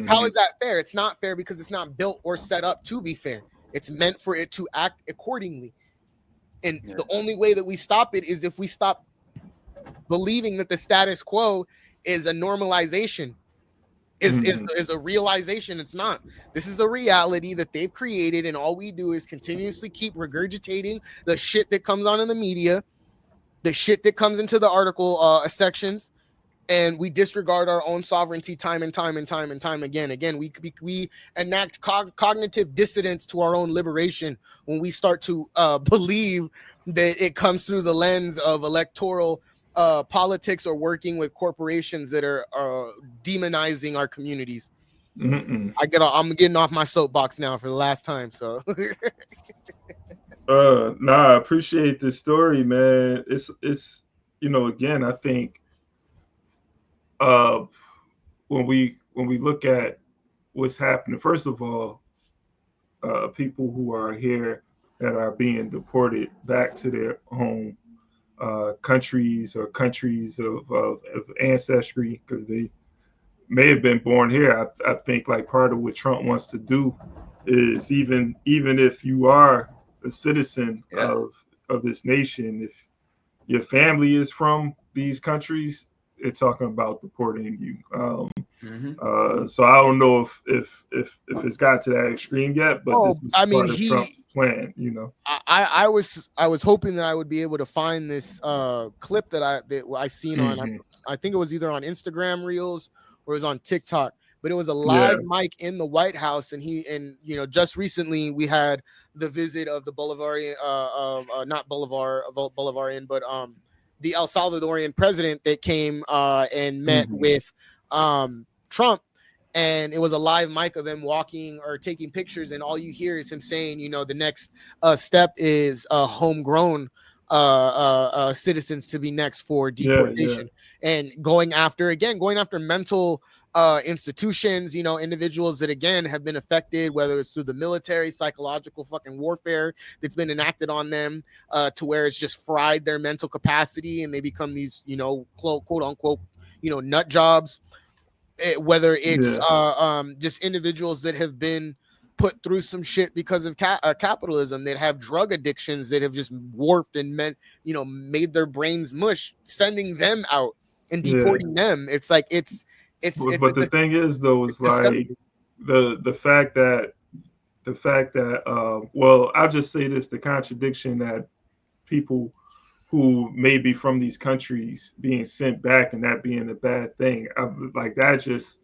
How is that fair? It's not fair because it's not built or set up to be fair. It's meant for it to act accordingly. And the only way that we stop it is if we stop believing that the status quo is a normalization, is a realization. It's not. This is a reality that they've created, and all we do is continuously keep regurgitating the shit that comes on in the media, the shit that comes into the article sections, and we disregard our own sovereignty time and time again. Again, we enact cognitive dissonance to our own liberation when we start to believe that it comes through the lens of electoral politics or working with corporations that are demonizing our communities. I'm getting off my soapbox now for the last time. So, I appreciate this story, man. It's again, I think when we look at what's happening, first of all, people who are here that are being deported back to their home countries or countries of ancestry, because they may have been born here. I think like part of what Trump wants to do is even if you are a citizen of this nation, if your family is from these countries, they're talking about deporting you. So I don't know if it's got to that extreme yet, but this is part of Trump's plan, you know. I was hoping that I would be able to find this clip that I seen on, I think it was either on Instagram Reels or it was on TikTok, but it was a live mic in the White House, and you know, just recently we had the visit of the Bolivarian, not Bolivarian, but the El Salvadorian president that came and met with Trump, and it was a live mic of them walking or taking pictures, and all you hear is him saying, you know, the next step is homegrown citizens to be next for deportation, and going after mental institutions, you know, individuals that again have been affected, whether it's through the military, psychological fucking warfare that's been enacted on them, to where it's just fried their mental capacity and they become these, you know, quote unquote, you know, nut jobs. Whether it's just individuals that have been put through some shit because of capitalism, that have drug addictions that have just warped and made their brains mush, sending them out and deporting them. It's like it's but the thing is though, is like the fact that well, I'll just say this, the contradiction that people who may be from these countries being sent back and that being a bad thing, like that just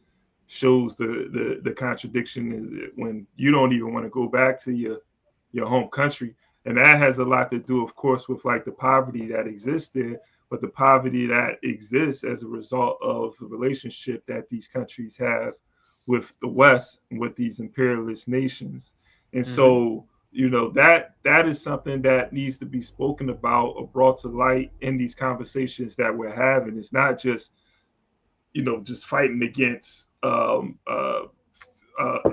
shows the contradiction is when you don't even want to go back to your home country. And that has a lot to do, of course, with like the poverty that exists there, but the poverty that exists as a result of the relationship that these countries have with the West and with these imperialist nations. And so, you know, that is something that needs to be spoken about or brought to light in these conversations that we're having. It's not just, you know, just fighting against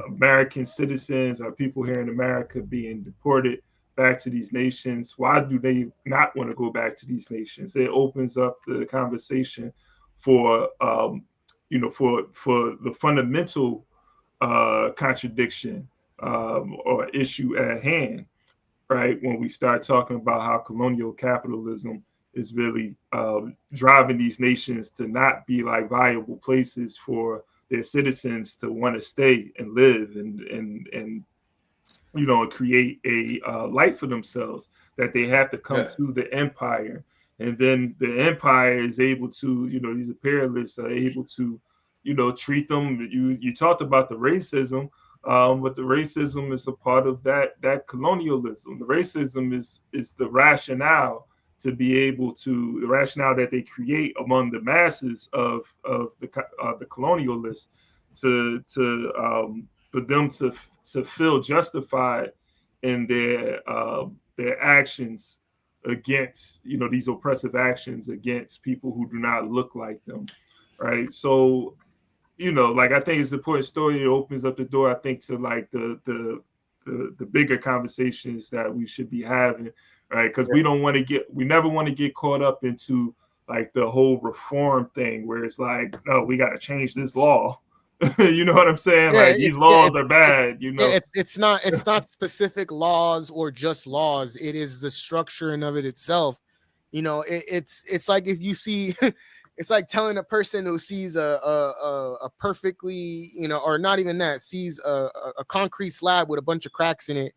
American citizens or people here in America being deported back to these nations. Why do they not want to go back to these nations? It opens up the conversation for, you know, for the fundamental contradiction or issue at hand, right? When we start talking about how colonial capitalism is really driving these nations to not be like viable places for their citizens to want to stay and live and you know, create a life for themselves, that they have to come to the empire. And then the empire is able to, you know, these imperialists are able to, you know, treat them. You talked about the racism, but the racism is a part of that colonialism. The racism is the rationale to be able to, the rationale that they create among the masses of the colonialists for them to feel justified in their actions against, you know, these oppressive actions against people who do not look like them, right? So, you know, like, I think it's an important story. It opens up the door, I think, to like the bigger conversations that we should be having, right? Because we never want to get caught up into like the whole reform thing where it's like, no, we got to change this law. You know what I'm saying? Like, these laws are bad, you know. It's not specific laws or just laws. It is the structuring of it itself. You know, it's like if you see it's like telling a person who sees a perfectly, you know, or not even that, sees a concrete slab with a bunch of cracks in it,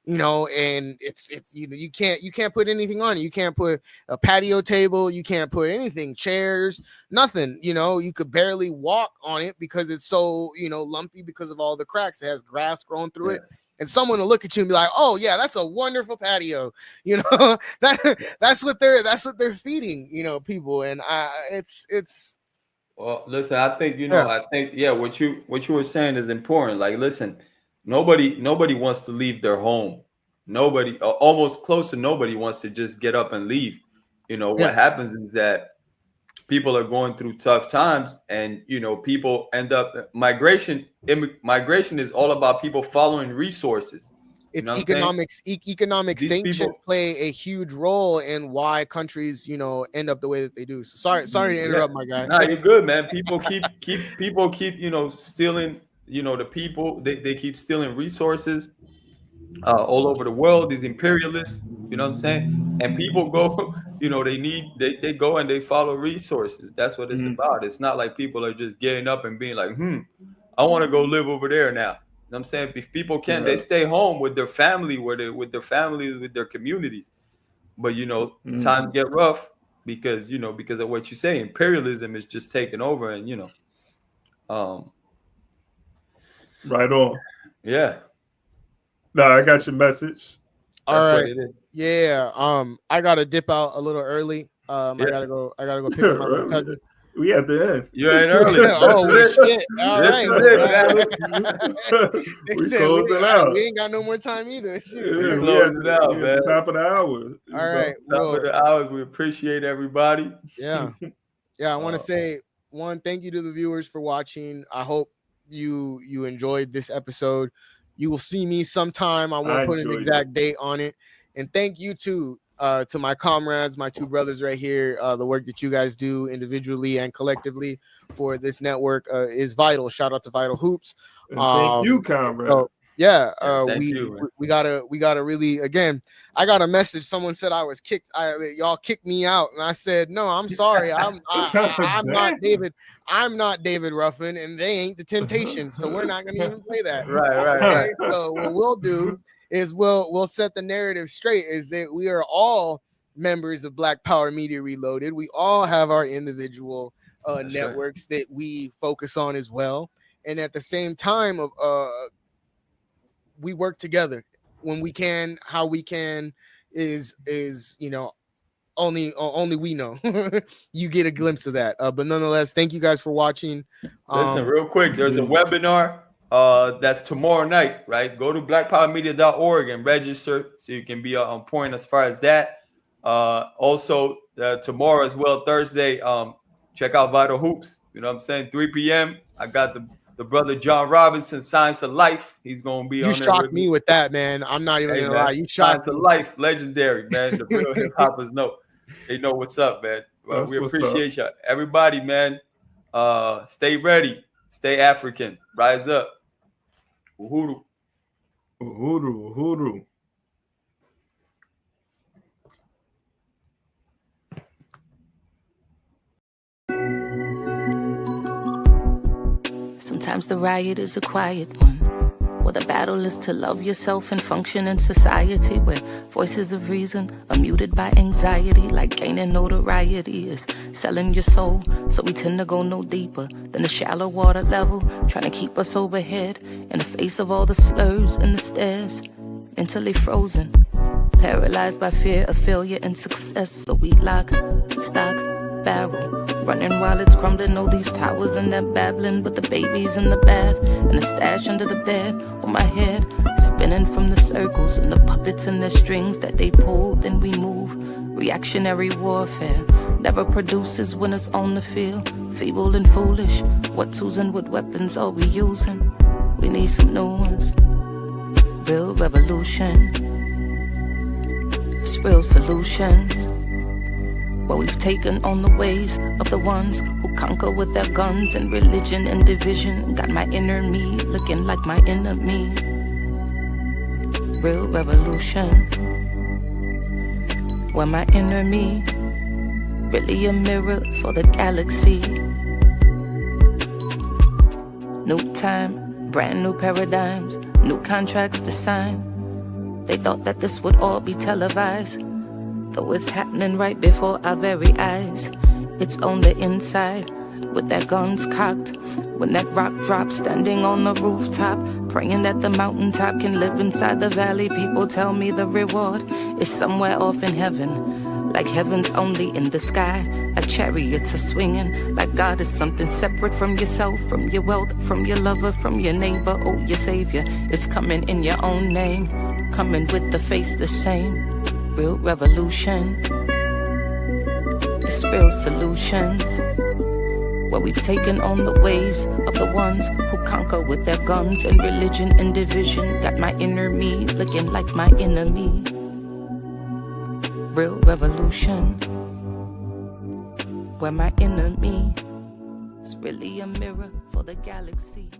you know, and it's you know, you can't put anything on it. You can't put a patio table, you can't put anything, chairs, nothing, you know. You could barely walk on it because it's so, you know, lumpy because of all the cracks. It has grass growing through it. And someone will look at you and be like, "Oh yeah, that's a wonderful patio." You know, that's what they're feeding, you know, people. And it's well, listen, I think, you know, what you were saying is important. Like, listen, nobody wants to leave their home. Nobody, almost close to nobody, wants to just get up and leave. You know, what happens is that people are going through tough times, and, you know, people end up migration is all about people following resources. It's economics. Economic sanctions play a huge role in why countries, you know, end up the way that they do. So sorry to interrupt, my guy. No, you're good, man. People keep you know, stealing. You know, the people, they keep stealing resources all over the world. These imperialists, you know what I'm saying? And people go you know, they go and they follow resources. That's what it's about. It's not like people are just getting up and being like, I want to go live over there now. You know what I'm saying? If people can, they stay home with their family, with their families, with their communities. But, you know, times get rough because of what you say. Imperialism is just taking over, and, you know. Right on. Yeah. No, I got your message. All right. Yeah. I gotta dip out a little early. I gotta go pick up my cousin. We at the end. You ain't early. Shit. All right. We closing out. We ain't got no more time either. We closing out, man. Top of the hour. All right. Top of the hours. We appreciate everybody. Yeah. Yeah. I want to say thank you to the viewers for watching. I hope you enjoyed this episode. You will see me sometime. I won't put an exact date on it. And thank you to my comrades, my two brothers right here. The work that you guys do individually and collectively for this network is vital. Shout out to Vital Hoops. Thank you, comrade. So, yeah, we gotta really, again, I got a message. Someone said I was kicked. Y'all kicked me out, and I said no. I'm sorry. I'm not David. I'm not David Ruffin, and they ain't the Temptation. So we're not gonna even play that. Right. Okay? So what we'll do is we'll set the narrative straight. Is that we are all members of Black Power Media Reloaded. We all have our individual networks that we focus on as well, and at the same time we work together when we can. How we can is you know, only we know. You get a glimpse of that, but nonetheless, thank you guys for watching. Listen, real quick, there's a webinar that's tomorrow night, right? Go to blackpowermedia.org and register so you can be on point as far as that. Also tomorrow as well, Thursday, check out Vital Hoops. You know what I'm saying? 3 p.m. I got the brother John Robinson, Science of Life. He's gonna be on there. You shocked me with that, man. I'm not even gonna lie. You shocked Science of Life, legendary, man. The real hip hoppers know. They know what's up, man. Well, we appreciate you, everybody, man. Stay ready, stay African, rise up. Uhuru. Uhuru, uhuru. Sometimes the riot is a quiet one, or the battle is to love yourself and function in society where voices of reason are muted by anxiety, like gaining notoriety is selling your soul. So we tend to go no deeper than the shallow water level, trying to keep us overhead in the face of all the slurs and the stares, mentally frozen, paralyzed by fear of failure and success. So we lock, stock, barrel, running while it's crumbling. All these towers and they're babbling, but the baby's in the bath and the stash under the bed. On my head, spinning from the circles and the puppets and the strings that they pull, then we move. Reactionary warfare never produces winners on the field. Feeble and foolish, what tools and what weapons are we using? We need some new ones. Real revolution, it's real solutions. Well, we've taken on the ways of the ones who conquer with their guns and religion and division. Got my inner me looking like my enemy. Real revolution, where my inner me really a mirror for the galaxy. New time, brand new paradigms, new contracts to sign. They thought that this would all be televised, though it's happening right before our very eyes. It's on the inside, with their guns cocked. When that rock drops, standing on the rooftop, praying that the mountaintop can live inside the valley. People tell me the reward is somewhere off in heaven, like heaven's only in the sky. Like chariots are swinging, like God is something separate from yourself, from your wealth, from your lover, from your neighbor. Oh, your savior is coming in your own name, coming with the face the same. Real revolution, it's real solutions, where we've taken on the ways of the ones who conquer with their guns and religion and division. Got my inner me looking like my enemy. Real revolution, where my enemy is really a mirror for the galaxy.